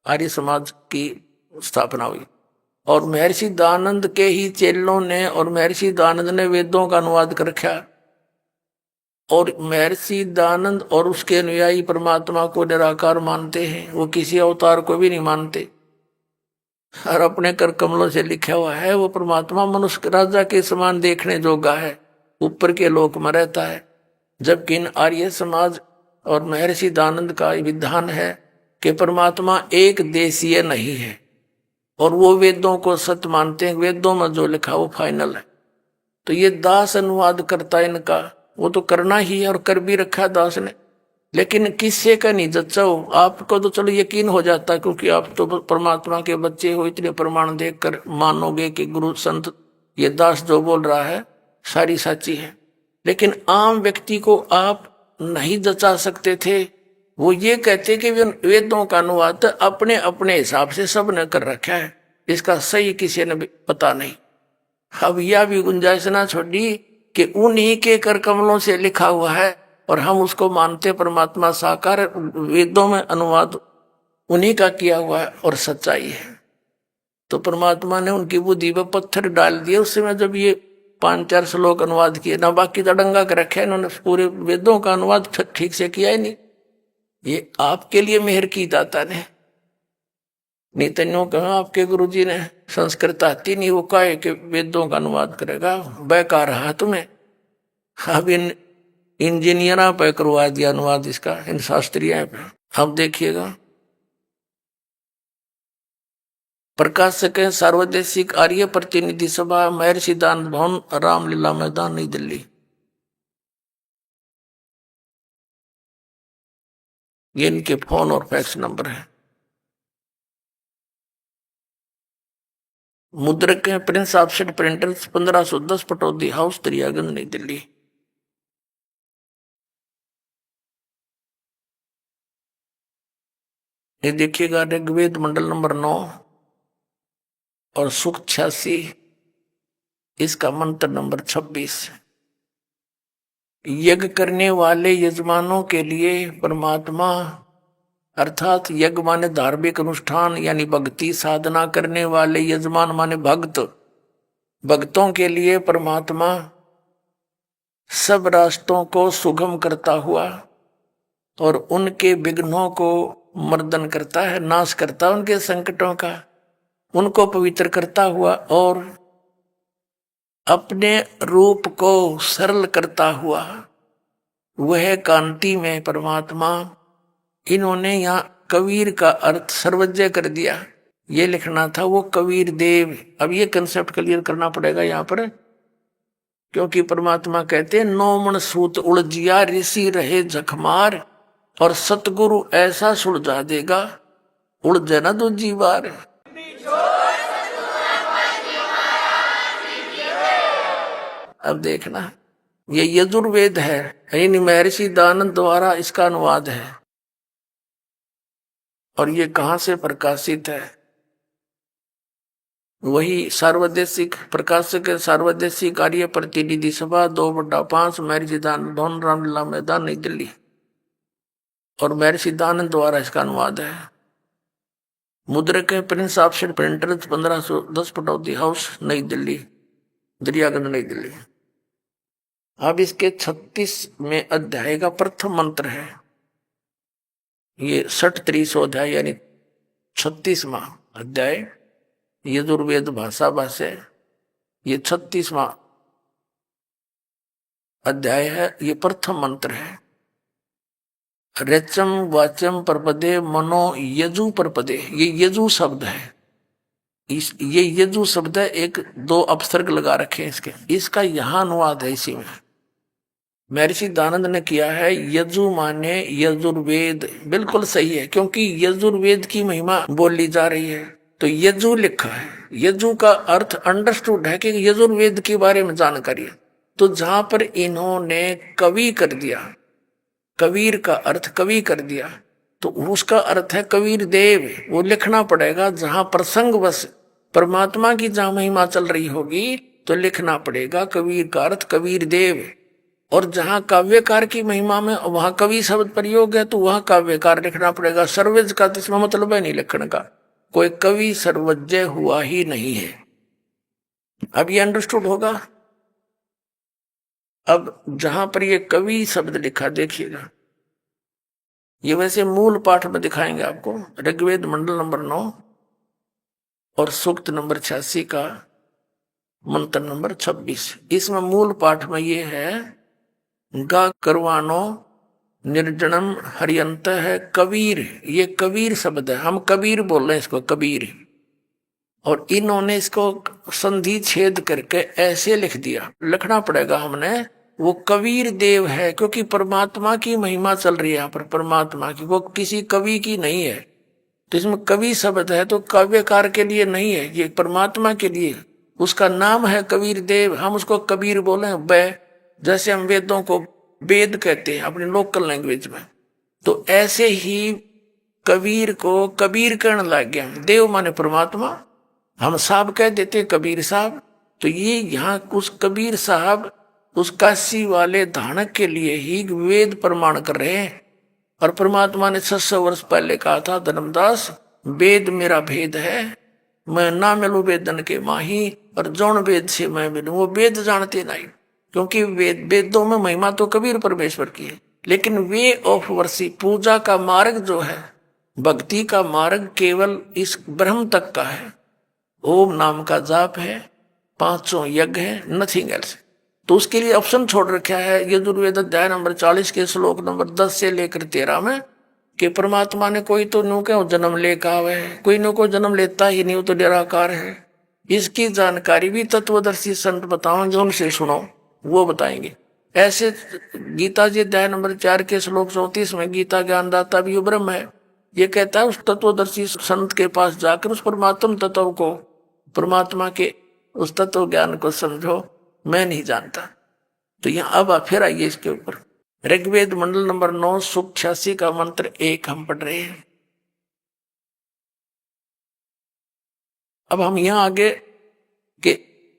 आर्य समाज की स्थापना हुई और महर्षि दयानंद के ही चेलों ने और महर्षि दयानंद ने वेदों का अनुवाद कर रखा और महर्षि दयानंद और उसके अनुयायी परमात्मा को निराकार मानते हैं, वो किसी अवतार को भी नहीं मानते और अपने कर कमलों से लिखा हुआ है वो परमात्मा मनुष्य राजा के समान देखने जोगा है, ऊपर के लोक में रहता है। जबकि इन आर्य समाज और महर्षि दयानंद का विधान है कि परमात्मा एक देशीय नहीं है और वो वेदों को सत्य मानते हैं, वेदों में जो लिखा वो फाइनल है। तो ये दास अनुवाद करता इनका, वो तो करना ही है और कर भी रखा दास ने, लेकिन किससे का नहीं जच्चा हो। आपको तो चलो यकीन हो जाता क्योंकि आप तो परमात्मा के बच्चे हो, इतने प्रमाण देखकर मानोगे कि गुरु संत ये दास जो बोल रहा है सारी सच्ची है। लेकिन आम व्यक्ति को आप नहीं जचा सकते थे। वो ये कहते कि वेदों का अनुवाद अपने अपने हिसाब से सब ने कर रखा है, इसका सही किसी ने भी पता नहीं। अब यह भी गुंजाइश ना छोड़ी कि उन्हीं के कर कमलों से लिखा हुआ है और हम उसको मानते परमात्मा साकार, वेदों में अनुवाद उन्हीं का किया हुआ है और सच्चाई है। तो परमात्मा ने उनकी बुद्धि पर पत्थर डाल दिए उस समय जब ये 5-4 श्लोक अनुवाद किए ना, बाकी तड़ंगा कर रखे इन्होंने, पूरे वेदों का अनुवाद ठीक से किया ही नहीं। ये आपके लिए मेहर की दाता ने, नहीं तो कहा आपके गुरुजी ने संस्कृत आती नहीं, वो कहे कि वेदों का अनुवाद करेगा, बेकार रहा तुम्हें। अब इन इंजीनियरा पे करवा दिया अनुवाद इसका, इन शास्त्रीय पे। अब देखिएगा, प्रकाशक है सार्वदेशिक आर्य प्रतिनिधि सभा, महर्षि दयानंद भवन, रामलीला मैदान, नई दिल्ली। ये इनके फोन और फैक्स नंबर है। मुद्रक है Prince offset printers, 1510 Pataudi house, Daryaganj, नई दिल्ली। ये देखिएगा ऋग्वेद मंडल नंबर 9 और सुख 86, इसका मंत्र नंबर 26। यज्ञ करने वाले यजमानों के लिए परमात्मा अर्थात यज्ञ माने धार्मिक अनुष्ठान यानी भक्ति साधना करने वाले यजमान माने भक्त, भक्तों के लिए परमात्मा सब रास्तों को सुगम करता हुआ और उनके विघ्नों को मर्दन करता है, नाश करता है उनके संकटों का, उनको पवित्र करता हुआ और अपने रूप को सरल करता हुआ वह कांति में परमात्मा। इन्होंने यहाँ कबीर का अर्थ सर्वज्ञ कर दिया, ये लिखना था वो कबीर देव। अब ये कंसेप्ट क्लियर करना पड़ेगा यहाँ पर, क्योंकि परमात्मा कहते हैं 9 मन सूत उलझिया ऋषि रहे झकमार, और सतगुरु ऐसा सुलझा देगा उलझे ना दूजी बार। अब देखना, ये यजुर्वेद है, यानी महर्षि दयानंद द्वारा इसका अनुवाद है और ये कहां से प्रकाशित है? वही सार्वदेशिक प्रकाशक है सार्वदेशिक आर्य प्रतिनिधि सभा 2/5 महर्षि दयानंद भवन, रामलीला मैदान, नई दिल्ली। और महर्षि दयानंद द्वारा इसका अनुवाद है। मुद्रक है Prince offset printers, 1510 Pataudi house, नई दिल्ली, दरियागंज, नई दिल्ली। अब इसके 36वें अध्याय का प्रथम मंत्र है, ये 63वां अध्याय यानी 36वां अध्याय। यजुर्वेद भाषा भाष्य, ये 36वां अध्याय है। ये प्रथम मंत्र है। रेचम वाच्यम परपदे मनो यजु परपदे, ये यजु शब्द है। ये यजु शब्द है, एक दो अपसर्ग लगा रखे हैं इसके। इसका यहां अनुवाद है इसी में। महर्षि दानंद ने किया है यजु माने यजुर्वेद। बिल्कुल सही है, क्योंकि यजुर्वेद की महिमा बोली जा रही है तो यजु लिखा है। यजु का अर्थ अंडरस्टूड है कि यजुर्वेद के बारे में जानकारी है। तो जहां पर इन्होंने कवि कर दिया, कबीर का अर्थ कवि कर दिया, तो उसका अर्थ है कबीर देव। वो लिखना पड़ेगा। जहां प्रसंग बस परमात्मा की जहां महिमा चल रही होगी तो लिखना पड़ेगा कबीर का अर्थ कबीर देव। और जहां काव्यकार की महिमा में वहां कवि शब्द प्रयोग है तो वहां काव्यकार लिखना पड़ेगा। सर्वज्ञ का तो इसमें मतलब है नहीं लिखने का, कोई कवि सर्वज्ञ हुआ ही नहीं है। अब ये अंडरस्टूड होगा। अब जहां पर ये कवि शब्द लिखा देखिएगा, ये वैसे मूल पाठ में दिखाएंगे आपको। ऋग्वेद मंडल नंबर 9 और सूक्त नंबर 86 का मंत्र नंबर 26। इसमें मूल पाठ में ये है गा करवानो निर्जनम हरियंत है कबीर। ये कबीर शब्द है, हम कबीर बोल रहे हैं इसको कबीर। और इन्होंने इसको संधि छेद करके ऐसे लिख दिया। लिखना पड़ेगा हमने वो कबीर देव है, क्योंकि परमात्मा की महिमा चल रही है यहाँ पर, परमात्मा की, वो किसी कवि की नहीं है। तो इसमें कवि शब्द है तो काव्यकार के लिए नहीं है, ये परमात्मा के लिए। उसका नाम है कबीर देव, हम उसको कबीर बोले बै, जैसे हम वेदों को वेद कहते हैं अपनी लोकल लैंग्वेज में। तो ऐसे ही कबीर को कबीर कहने लग गया। देव माने परमात्मा, हम साहब कह देते कबीर साहब। तो ये यहाँ उस कबीर साहब उस काशी वाले धानक के लिए ही वेद प्रमाण कर रहे हैं। और परमात्मा ने 600 वर्ष पहले कहा था, धर्मदास वेद मेरा भेद है, मैं ना मिलूं वेदन के माही, और जौन वेद से मैं मिलूं। वो वेद जानते नहीं, क्योंकि वेदों में महिमा तो कबीर परमेश्वर की है, लेकिन वे ऑफ वर्शिप, पूजा का मार्ग जो है, भक्ति का मार्ग केवल इस ब्रह्म तक का है। ओम नाम का जाप है, 500 यज्ञ है, नथिंग एल्स। तो उसके लिए ऑप्शन छोड़ रखा है यजुर्वेद अध्याय नंबर 40 के श्लोक नंबर 10 से लेकर 13 में कि परमात्मा ने कोई तो न्यू क्या जन्म लेकर आवे है, कोई नो को जन्म लेता ही नहीं, वो तो निराकार है। इसकी जानकारी भी तत्वदर्शी संत बताओगे, उनसे सुनो, वो बताएंगे। ऐसे गीता जी अध्याय नंबर 4 के श्लोक 34 में गीता ज्ञानदाता भी ब्रह्म है। ये कहता है उस तत्वदर्शी संत के पास जाकर उस परमात्म तत्व को, परमात्मा के उस तत्व ज्ञान को समझो, मैं नहीं जानता। तो यहाँ अब फिर आइए इसके ऊपर। ऋग्वेद मंडल नंबर 9 सूक्त 86 का मंत्र 1 हम पढ़ रहे हैं। अब हम यहाँ आगे कि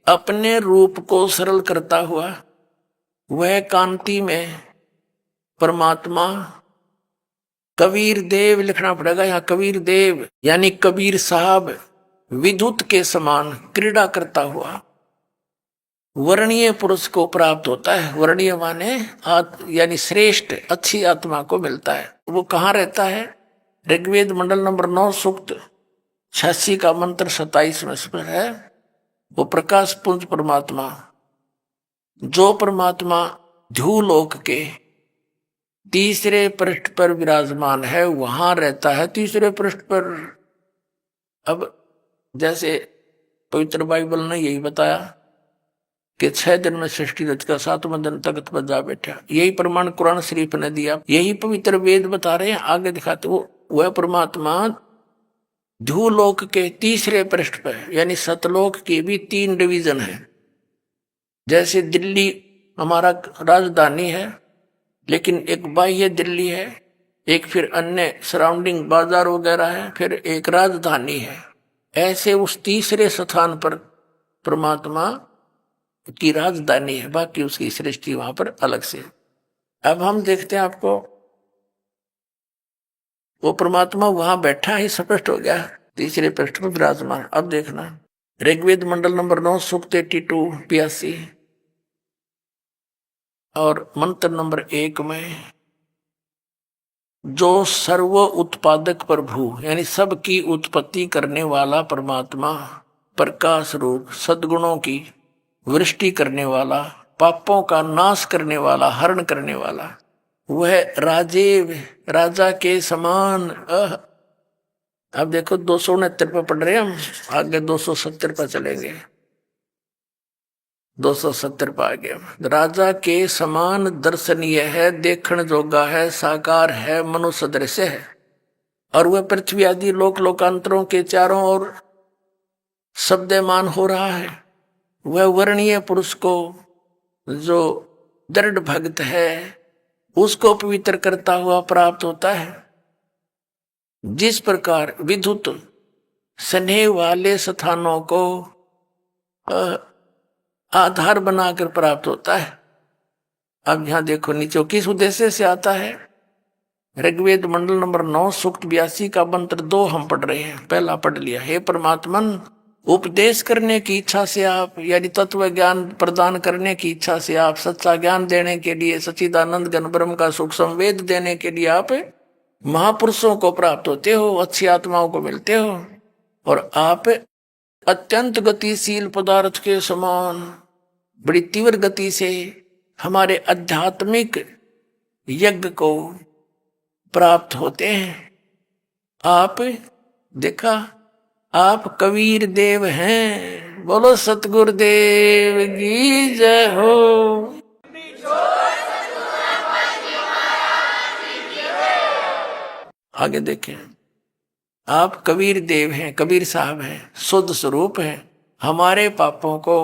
अपने रूप को सरल करता हुआ वह कांति में परमात्मा कबीर देव लिखना पड़ेगा। यहाँ कबीर देव यानी कबीर साहब विद्युत के समान क्रीड़ा करता हुआ वर्णीय पुरुष को प्राप्त होता है। वर्णीय माने यानी श्रेष्ठ अच्छी आत्मा को मिलता है। वो कहाँ रहता है? ऋग्वेद मंडल नंबर 9 सूक्त 86 का मंत्र 27 में है। वो प्रकाश पुंज परमात्मा, जो परमात्मा ध्युलोक के तीसरे पृष्ठ पर विराजमान है, वहां रहता है तीसरे पृष्ठ पर। अब जैसे पवित्र बाइबल ने यही बताया कि 6 दिन में सृष्टि रचका, 7वें दिन तख्त पर जा बैठा। यही प्रमाण कुरान शरीफ ने दिया, यही पवित्र वेद बता रहे हैं। आगे दिखाते वह परमात्मा ध्युलोक के तीसरे पृष्ठ पर, यानी सतलोक की भी 3 डिवीजन है। जैसे दिल्ली हमारा राजधानी है, लेकिन एक बाह्य दिल्ली है, एक फिर अन्य सराउंडिंग बाजार वगैरह है, फिर एक राजधानी है। ऐसे उस तीसरे स्थान पर परमात्मा की राजधानी है, बाकी उसकी सृष्टि वहां पर अलग से। अब हम देखते हैं, आपको वो परमात्मा वहां बैठा ही स्पष्ट हो गया, तीसरे पृष्ठ पर विराजमान। अब देखना ऋग्वेद मंडल नंबर 9 सूक्त 82 और मंत्र नंबर 1 में, जो सर्व उत्पादक प्रभु यानी सबकी उत्पत्ति करने वाला परमात्मा, प्रकाश रूप सद्गुणों की वृष्टि करने वाला, पापों का नाश करने वाला, हरण करने वाला, वह राजा के समान। अब देखो 269 पर पढ़ रहे हैं हम, आगे 270 पर चलेंगे। 270 पर आ गया। राजा के समान दर्शनीय है, देखण जोगा है, साकार है, मनुष्य दृश्य है, और वह पृथ्वी आदि लोक लोकांतरों के चारों ओर शब्दमान हो रहा है। वह वर्णीय पुरुष को जो दृढ़ भक्त है उसको पवित्र करता हुआ प्राप्त होता है। जिस प्रकार विद्युत स्नेह वाले स्थानों को आधार बनाकर प्राप्त होता है। अब यहां देखो नीचे किस उद्देश्य से आता है। ऋग्वेद मंडल नंबर 9 सूक्त 82 का मंत्र 2 हम पढ़ रहे हैं। पहला पढ़ लिया, हे परमात्मन, उपदेश करने की इच्छा से आप, यानी तत्व ज्ञान प्रदान करने की इच्छा से आप, सच्चा ज्ञान देने के लिए, सच्चिदानंद घन ब्रह्म का सुख संवेद देने के लिए आप महापुरुषों को प्राप्त होते हो, अच्छी आत्माओं को मिलते हो, और आप अत्यंत गतिशील पदार्थ के समान बड़ी तीव्र गति से हमारे आध्यात्मिक यज्ञ को प्राप्त होते हैं। आप देखा, आप कबीर देव हैं। बोलो सतगुरुदेव की जय हो। आगे देखें, आप कबीर देव हैं, कबीर साहब हैं, शुद्ध स्वरूप हैं। हमारे पापों को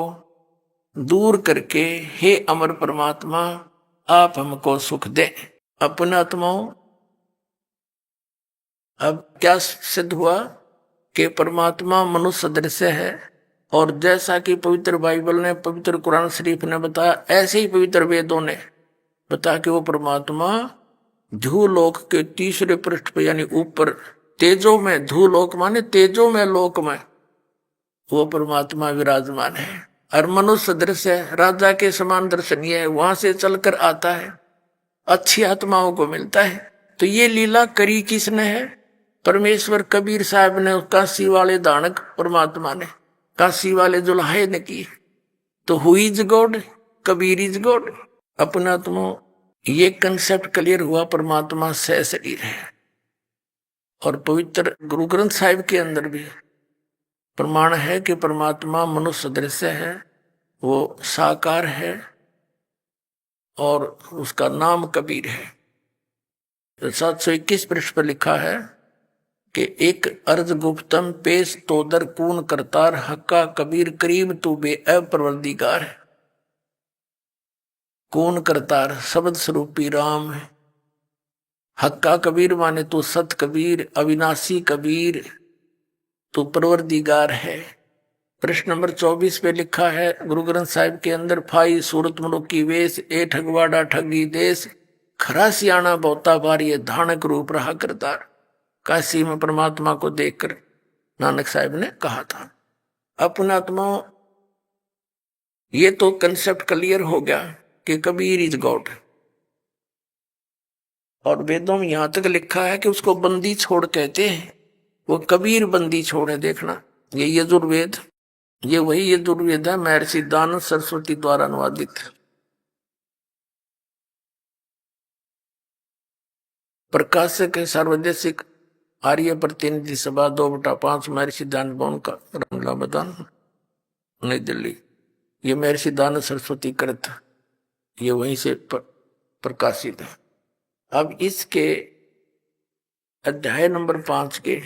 दूर करके हे अमर परमात्मा आप हमको सुख दे। अपने आत्माओं, अब क्या सिद्ध हुआ कि परमात्मा मनुष्य दृश्य है, और जैसा कि पवित्र बाइबल ने, पवित्र कुरान शरीफ ने बताया, ऐसे ही पवित्र वेदों ने बताया कि वो परमात्मा धूलोक के तीसरे पृष्ठ पर, यानी ऊपर तेजो में, धूलोक माने तेजो में, लोक में वो परमात्मा विराजमान है। और मनुष्य दृश्य है, राजा के समान दर्शनीय है, वहां से चलकर आता है, अच्छी आत्माओं को मिलता है। तो ये लीला करी किसने है? परमेश्वर कबीर साहब ने, काशी वाले दानक परमात्मा ने, काशी वाले जुल्हे ने की। तो who is God? Kabir is God. अपना तुम ये कंसेप्ट क्लियर हुआ, परमात्मा सह शरीर है। और पवित्र गुरु ग्रंथ साहिब के अंदर भी प्रमाण है कि परमात्मा मनुष्य दृश्य है, वो साकार है, और उसका नाम कबीर है। 721 पृष्ठ पर लिखा है कि एक अर्ज गुप्तम पेश तोदर कून करतार, हक्का कबीर करीब तू बे अप्रवर्दिगार है। कून करतार शब्द स्वरूपी राम है। हक्का कबीर माने तू सत कबीर, अविनाशी कबीर, तू परवरदिगार है। प्रश्न नंबर 24 पे लिखा है गुरु ग्रंथ साहिब के अंदर, फाई सूरत मनुकी वेश, ए ठगवाड़ा ठगी देश, खरा सियाणा बहुता बार, ये धानक रूप रहा करतार। काशी में परमात्मा को देखकर नानक साहिब ने कहा था। अपना आत्मा, ये तो कंसेप्ट क्लियर हो गया कि कबीर इज गॉड। और वेदों में यहां तक लिखा है कि उसको बंदी छोड़ कहते हैं, वो कबीर बंदी छोड़ है। देखना, ये यजुर्वेद, ये वही यजुर्वेद है महर्षि दानव सरस्वती द्वारा अनुवादित। प्रकाशक है सार्वदेशिक आर्य प्रतिनिधि सभा 2/5 महर्षि दान भवन का रामला मैदान, नई दिल्ली। ये महर्षि दानव सरस्वती कृत, ये वहीं से प्रकाशित है। अब इसके अध्याय नंबर 5 के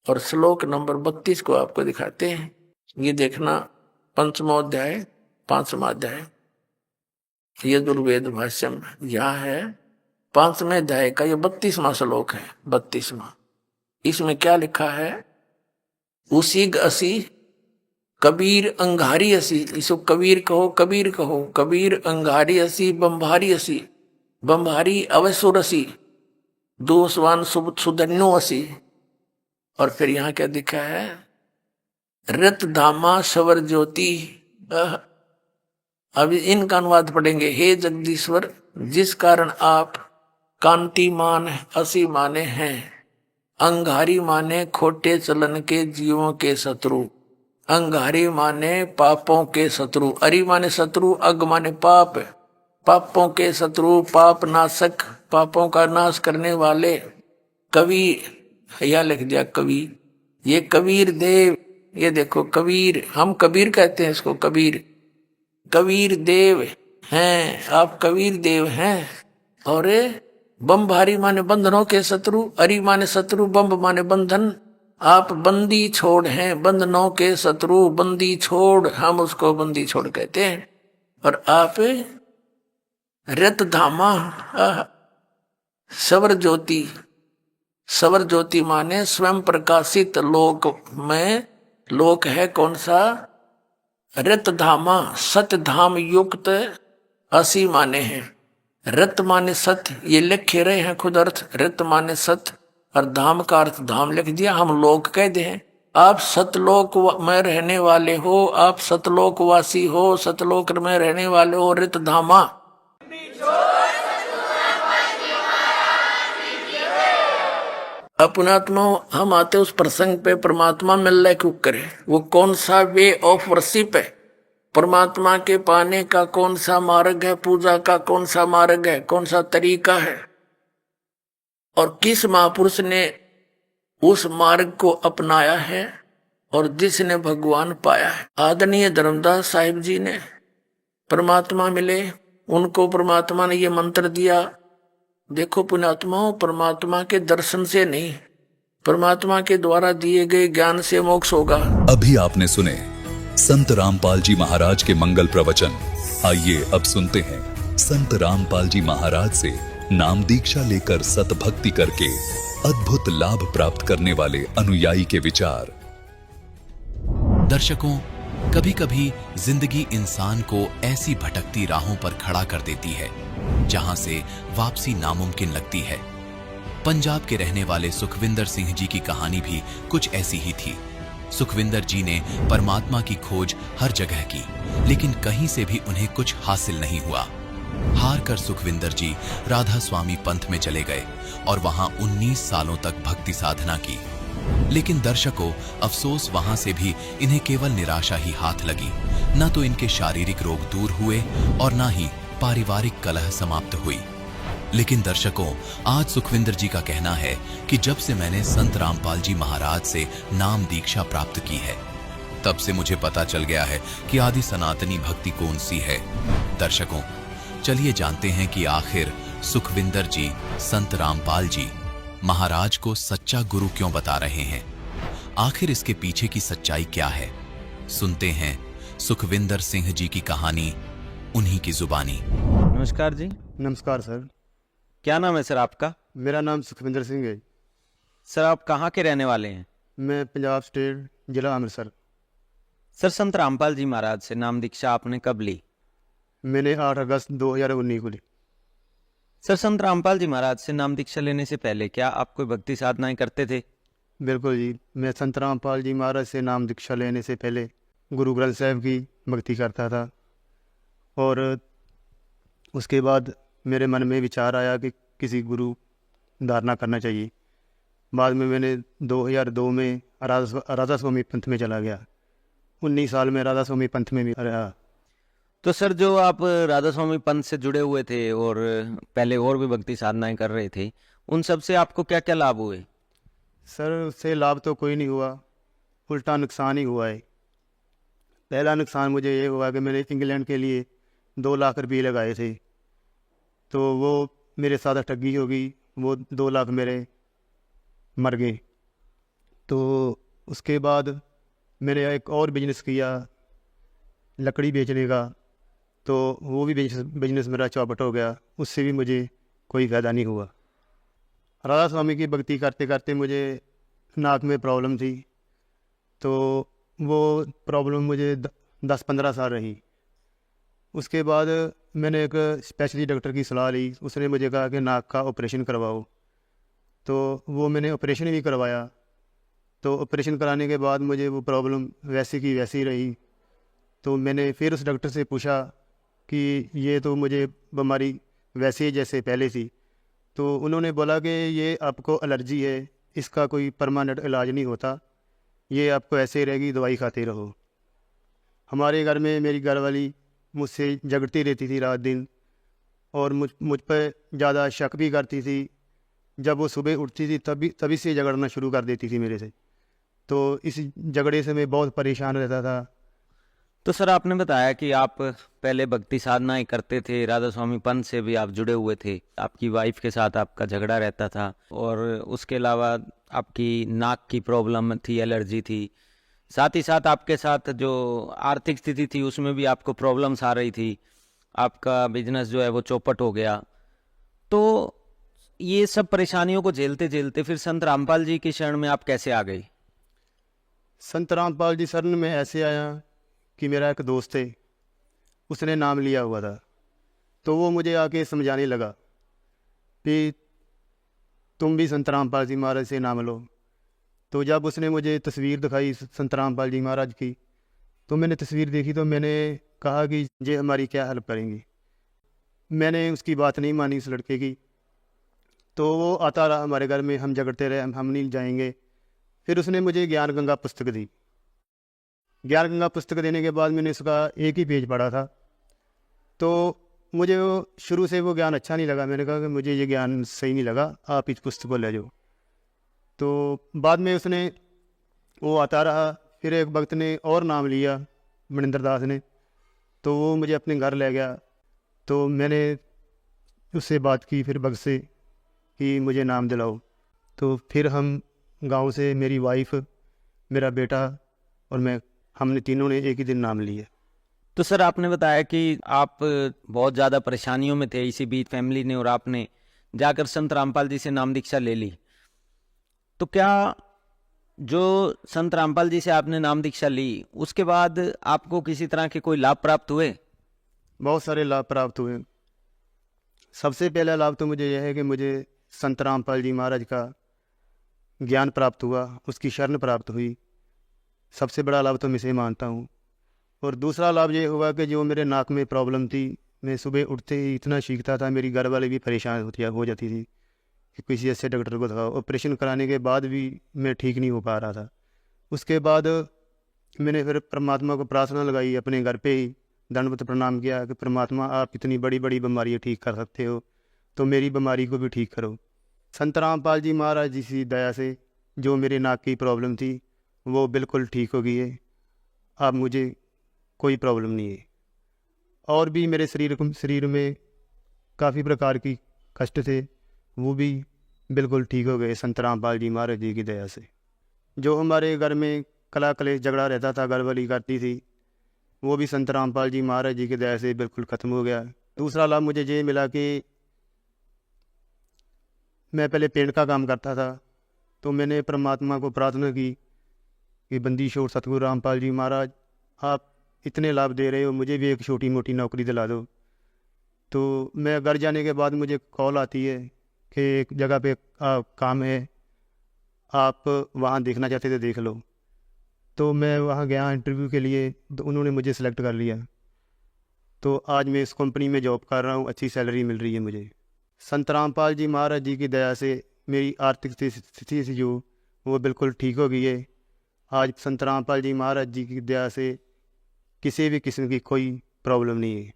और श्लोक नंबर 32 को आपको दिखाते हैं। ये देखना, 5वां अध्याय 5वां अध्याय यजुर्वेद भाष्य में यह है 5वें अध्याय का ये 32वां श्लोक है। 32वां, इसमें क्या लिखा है? उसी असी कबीर अंगारी असी, इसको कबीर कहो, कबीर कहो, कबीर अंगारी असी, बंभारी असी, बंभारी अवसुर असी, दोषवान सुधन्यो असी। और फिर यहाँ क्या दिखा है? रत धामा सवर ज्योति। अब इनका अनुवाद पढ़ेंगे। हे जगदीश्वर, जिस कारण आप कांतिमान असी माने हैं, अंगारी माने खोटे चलन के जीवों के शत्रु, अंगारी माने पापों के शत्रु, अरि माने शत्रु, अग माने पाप, पापों के शत्रु, पाप नाशक, पापों का नाश करने वाले। कवि, यह लिख दिया कवि, ये कबीर देव, ये देखो कबीर, हम कबीर कहते हैं इसको, कबीर, कबीर देव हैं आप, कबीर देव हैं। और बम भारी माने बंधनों के शत्रु, अरि माने शत्रु, बम माने बंधन, आप बंदी छोड़ हैं, बंधनों के शत्रु, बंदी छोड़, हम उसको बंदी छोड़ कहते हैं। और आप रत धामा, सवर ज्योति, सवर ज्योति माने स्वयं प्रकाशित लोक में, लोक है कौन सा, रत धामा, सत धाम युक्त, असी माने हैं। रत माने सत्य, ये लिखे रहे हैं खुद अर्थ, रत माने सत्य और धाम का अर्थ धाम लिख दिया, हम लोक कह दे हैं। आप सतलोक में रहने वाले हो, आप सतलोकवासी हो, सतलोक में रहने वाले हो, रित धामा। अपनात्मा हम आते उस प्रसंग पे, परमात्मा मिलने क्यों करे, वो कौन सा वे ऑफ वर्शिप है, परमात्मा के पाने का कौन सा मार्ग है, पूजा का कौन सा मार्ग है, कौन सा तरीका है, और किस महापुरुष ने उस मार्ग को अपनाया है और जिसने भगवान पाया है। आदरणीय धर्मदास साहिब जी ने परमात्मा मिले, उनको परमात्मा ने ये मंत्र दिया, देखो पुण्यात्माओं, परमात्मा के दर्शन से नहीं, परमात्मा के द्वारा दिए गए ज्ञान से मोक्ष होगा। अभी आपने सुने संत रामपाल जी महाराज के मंगल प्रवचन। आइए अब सुनते हैं संत रामपाल जी महाराज से नाम दीक्षा लेकर सतभक्ति करके अद्भुत लाभ प्राप्त करने वाले अनुयायी के विचार। दर्शकों, कभी कभी जिंदगी इंसान को ऐसी भटकती राहों पर खड़ा कर देती है जहां से वापसी नामुमकिन लगती है। पंजाब के रहने वाले सुखविंदर सिंह जी की कहानी भी कुछ ऐसी ही थी। सुखविंदर जी ने परमात्मा की खोज हर जगह की, लेकिन कहीं से भी उन्हें कुछ हासिल नहीं हुआ। हार कर सुखविंदर जी राधा स्वामी पंथ में चले गए और वहां 19 सालों तक भक्ति साधना की। लेकिन दर्शकों, अफसोस वहां से भी इन्हें केवल निराशा ही हाथ लगी। न तो इनके शारीरिक रोग दूर हुए और न ही पारिवारिक कलह समाप्त हुई। लेकिन दर्शकों, आज सुखविंदर जी का कहना है कि जब से मैंने संत रामपाल जी महाराज से नाम दीक्षा प्राप्त की है, तब से मुझे पता चल गया है कि आदि सनातनी भक्ति कौन सी है। दर्शकों, चलिए जानते हैं कि आखिर सुखविंदर जी संत रामपाल जी महाराज को सच्चा गुरु क्यों बता रहे हैं। आखिर इसके पीछे की सच्चाई क्या है, सुनते हैं सुखविंदर सिंह जी की कहानी उन्हीं की जुबानी। नमस्कार जी। नमस्कार सर। क्या नाम है सर आपका? मेरा नाम सुखविंदर सिंह है। सर आप कहाँ के रहने वाले हैं? मैं पंजाब स्टेट, जिला अमृतसर। सर संत रामपाल जी महाराज से नाम दीक्षा आपने कब ली? मैंने 8 अगस्त 2019 को ली। सर संत रामपाल जी महाराज से नाम दीक्षा लेने से पहले क्या आप कोई भक्ति साधनाएं करते थे? बिल्कुल जी, मैं संत रामपाल जी महाराज से नाम दीक्षा लेने से पहले गुरु ग्रंथ साहिब की भक्ति करता था, और उसके बाद मेरे मन में विचार आया कि किसी गुरु धारणा करना चाहिए। बाद में मैंने 2002 में राधा स्वामी पंथ में चला गया। 19 साल में राधा स्वामी पंथ में भी रहा। तो सर जो आप राधा स्वामी पंथ से जुड़े हुए थे और पहले और भी भक्ति साधनाएं कर रहे थे, उन सब से आपको क्या क्या लाभ हुए? सर उससे लाभ तो कोई नहीं हुआ, उल्टा नुकसान ही हुआ है। पहला नुकसान मुझे ये हुआ कि मैंने इंग्लैंड के लिए 2 लाख रुपये लगाए थे, तो वो मेरे साथ ठगी हो गई। वो 2 लाख मेरे मर गए। तो उसके बाद मैंने एक और बिजनेस किया लकड़ी बेचने का, तो वो भी बिजनेस मेरा चौपट हो गया। उससे भी मुझे कोई फ़ायदा नहीं हुआ। राधा स्वामी की भक्ति करते करते मुझे नाक में प्रॉब्लम थी, तो वो प्रॉब्लम मुझे 10-15 साल रही। उसके बाद मैंने एक स्पेशलिस्ट डॉक्टर की सलाह ली। उसने मुझे कहा कि नाक का ऑपरेशन करवाओ, तो वो मैंने ऑपरेशन भी करवाया। तो ऑपरेशन कराने के बाद मुझे वो प्रॉब्लम वैसी की वैसी रही। तो मैंने फिर उस डॉक्टर से पूछा कि ये तो मुझे बीमारी वैसी है जैसे पहले थी। तो उन्होंने बोला कि ये आपको एलर्जी है, इसका कोई परमानेंट इलाज नहीं होता, ये आपको ऐसे ही रहेगी, दवाई खाते रहो। हमारे घर में मेरी घरवाली मुझसे झगड़ती रहती थी रात दिन, और मुझ पर ज़्यादा शक भी करती थी। जब वो सुबह उठती थी तभी से झगड़ना शुरू कर देती थी मेरे से, तो इस झगड़े से मैं बहुत परेशान रहता था। तो सर आपने बताया कि आप पहले भक्ति साधनाएं करते थे, राधा स्वामी पंथ से भी आप जुड़े हुए थे, आपकी वाइफ के साथ आपका झगड़ा रहता था, और उसके अलावा आपकी नाक की प्रॉब्लम थी, एलर्जी थी, साथ ही साथ आपके साथ जो आर्थिक स्थिति थी उसमें भी आपको प्रॉब्लम्स आ रही थी, आपका बिजनेस जो है वो चौपट हो गया। तो ये सब परेशानियों को झेलते झेलते फिर संत रामपाल जी की शरण में आप कैसे आ गए? संत रामपाल जी शरण में ऐसे आया कि मेरा एक दोस्त है, उसने नाम लिया हुआ था, तो वो मुझे आके समझाने लगा कि तुम भी संत रामपाल जी महाराज से नाम लो। तो जब उसने मुझे तस्वीर दिखाई संत रामपाल जी महाराज की, तो मैंने तस्वीर देखी, तो मैंने कहा कि ये हमारी क्या हेल्प करेंगी। मैंने उसकी बात नहीं मानी उस लड़के की, तो वो आता रहा हमारे घर में, हम झगड़ते रहे, हम नहीं जाएंगे। फिर उसने मुझे ज्ञान गंगा पुस्तक दी। ज्ञान गंगा पुस्तक देने के बाद मैंने उसका एक ही पेज पढ़ा था, तो मुझे वो शुरू से वो ज्ञान अच्छा नहीं लगा। मैंने कहा कि मुझे ये ज्ञान सही नहीं लगा, आप इस पुस्तक को ले जाओ। तो बाद में उसने वो आता रहा, फिर एक भक्त ने और नाम लिया, मनिंदर दास ने, तो वो मुझे अपने घर ले गया। तो मैंने उससे बात की फिर भक्त से कि मुझे नाम दिलाओ। तो फिर हम गांव से, मेरी वाइफ, मेरा बेटा और मैं, हमने तीनों ने एक ही दिन नाम लिए। तो सर आपने बताया कि आप बहुत ज़्यादा परेशानियों में थे, इसी बीच फैमिली ने और आपने जाकर संत रामपाल जी से नाम दीक्षा ले ली। तो क्या जो संत रामपाल जी से आपने नाम दीक्षा ली, उसके बाद आपको किसी तरह के कोई लाभ प्राप्त हुए? बहुत सारे लाभ प्राप्त हुए। सबसे पहला लाभ तो मुझे यह है कि मुझे संत रामपाल जी महाराज का ज्ञान प्राप्त हुआ, उसकी शरण प्राप्त हुई। सबसे बड़ा लाभ तो मैं इसे मानता हूँ। और दूसरा लाभ ये हुआ कि जो मेरे नाक में प्रॉब्लम थी, मैं सुबह उठते ही इतना चीखता था, मेरी घर वाले भी परेशान हो जाती थी कि किसी ऐसे डॉक्टर को दिखाओ। ऑपरेशन कराने के बाद भी मैं ठीक नहीं हो पा रहा था। उसके बाद मैंने फिर परमात्मा को प्रार्थना लगाई, अपने घर पे ही दंडवत प्रणाम किया कि परमात्मा आप इतनी बड़ी बड़ी बीमारियाँ ठीक कर सकते हो, तो मेरी बीमारी को भी ठीक करो। संत रामपाल जी महाराज जी की दया से जो मेरे नाक की प्रॉब्लम थी वो बिल्कुल ठीक हो गई है। अब मुझे कोई प्रॉब्लम नहीं है। और भी मेरे शरीर में काफ़ी प्रकार की कष्ट थे, वो भी बिल्कुल ठीक हो गए संत रामपाल जी महाराज जी की दया से। जो हमारे घर में कला कलेश झगड़ा रहता था, घर वाली करती थी, वो भी संत रामपाल जी महाराज जी की दया से बिल्कुल ख़त्म हो गया। दूसरा लाभ मुझे ये मिला कि मैं पहले पेंट का काम करता था, तो मैंने परमात्मा को प्रार्थना की कि बंदी छोड़ सतगुरु रामपाल जी महाराज, आप इतने लाभ दे रहे हो, मुझे भी एक छोटी मोटी नौकरी दिला दो। तो मैं घर जाने के बाद मुझे कॉल आती है कि एक जगह पे काम है, आप वहाँ देखना चाहते थे देख लो। तो मैं वहाँ गया इंटरव्यू के लिए, तो उन्होंने मुझे सेलेक्ट कर लिया। तो आज मैं इस कंपनी में जॉब कर रहा हूँ, अच्छी सैलरी मिल रही है मुझे। संत रामपाल जी महाराज जी की दया से मेरी आर्थिक स्थिति से जो वो बिल्कुल ठीक हो गई है। आज संत रामपाल जी महाराज जी की दया से किसी भी किस्म की कोई प्रॉब्लम नहीं है।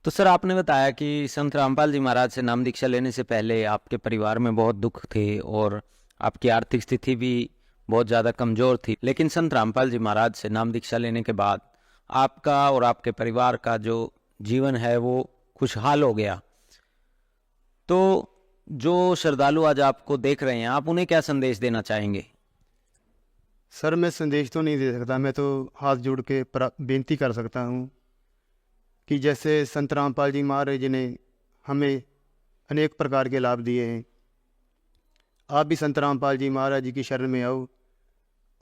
तो सर आपने बताया कि संत रामपाल जी महाराज से नाम दीक्षा लेने से पहले आपके परिवार में बहुत दुख थे और आपकी आर्थिक स्थिति भी बहुत ज़्यादा कमज़ोर थी, लेकिन संत रामपाल जी महाराज से नाम दीक्षा लेने के बाद आपका और आपके परिवार का जो जीवन है वो खुशहाल हो गया। तो जो श्रद्धालु आज आपको देख रहे हैं, आप उन्हें क्या संदेश देना चाहेंगे? सर मैं संदेश तो नहीं दे सकता, मैं तो हाथ जोड़ के बेनती कर सकता हूँ कि जैसे संत रामपाल जी महाराज जी ने हमें अनेक प्रकार के लाभ दिए हैं, आप भी संत रामपाल जी महाराज जी की शरण में आओ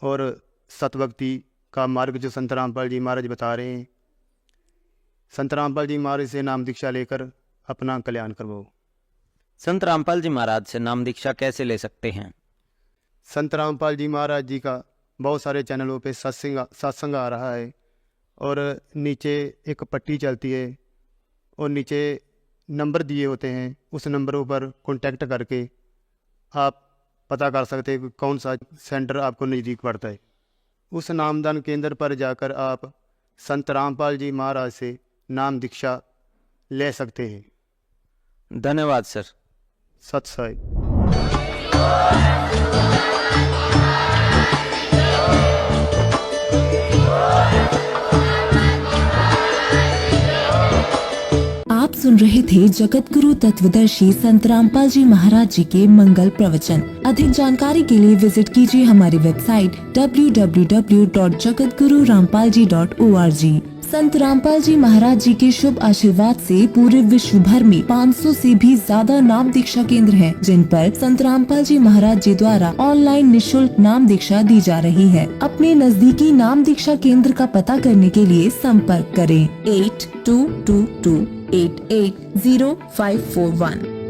और सतभक्ति का मार्ग जो संत रामपाल जी महाराज बता रहे हैं, संत रामपाल जी महाराज से नाम दीक्षा लेकर अपना कल्याण करवाओ। संत रामपाल जी महाराज से नाम दीक्षा कैसे ले सकते हैं? संत रामपाल जी महाराज जी का बहुत सारे चैनलों पे सत्संग आ रहा है, और नीचे एक पट्टी चलती है और नीचे नंबर दिए होते हैं, उस नंबरों पर कांटेक्ट करके आप पता कर सकते हैं कि कौन सा सेंटर आपको नज़दीक पड़ता है। उस नामदान केंद्र पर जाकर आप संत रामपाल जी महाराज से नाम दीक्षा ले सकते हैं। धन्यवाद सर। सत साई। आप सुन रहे थे जगत गुरु तत्वदर्शी संत रामपाल जी महाराज जी के मंगल प्रवचन। अधिक जानकारी के लिए विजिट कीजिए हमारी वेबसाइट www.jagatgururampalji.org। संत रामपाल जी महाराज जी के शुभ आशीर्वाद से पूरे विश्व भर में 500 से भी ज्यादा नाम दीक्षा केंद्र हैं, जिन पर संत रामपाल जी महाराज जी द्वारा ऑनलाइन निशुल्क नाम दीक्षा दी जा रही है। अपने नजदीकी नाम दीक्षा केंद्र का पता करने के लिए संपर्क करें 8222880541।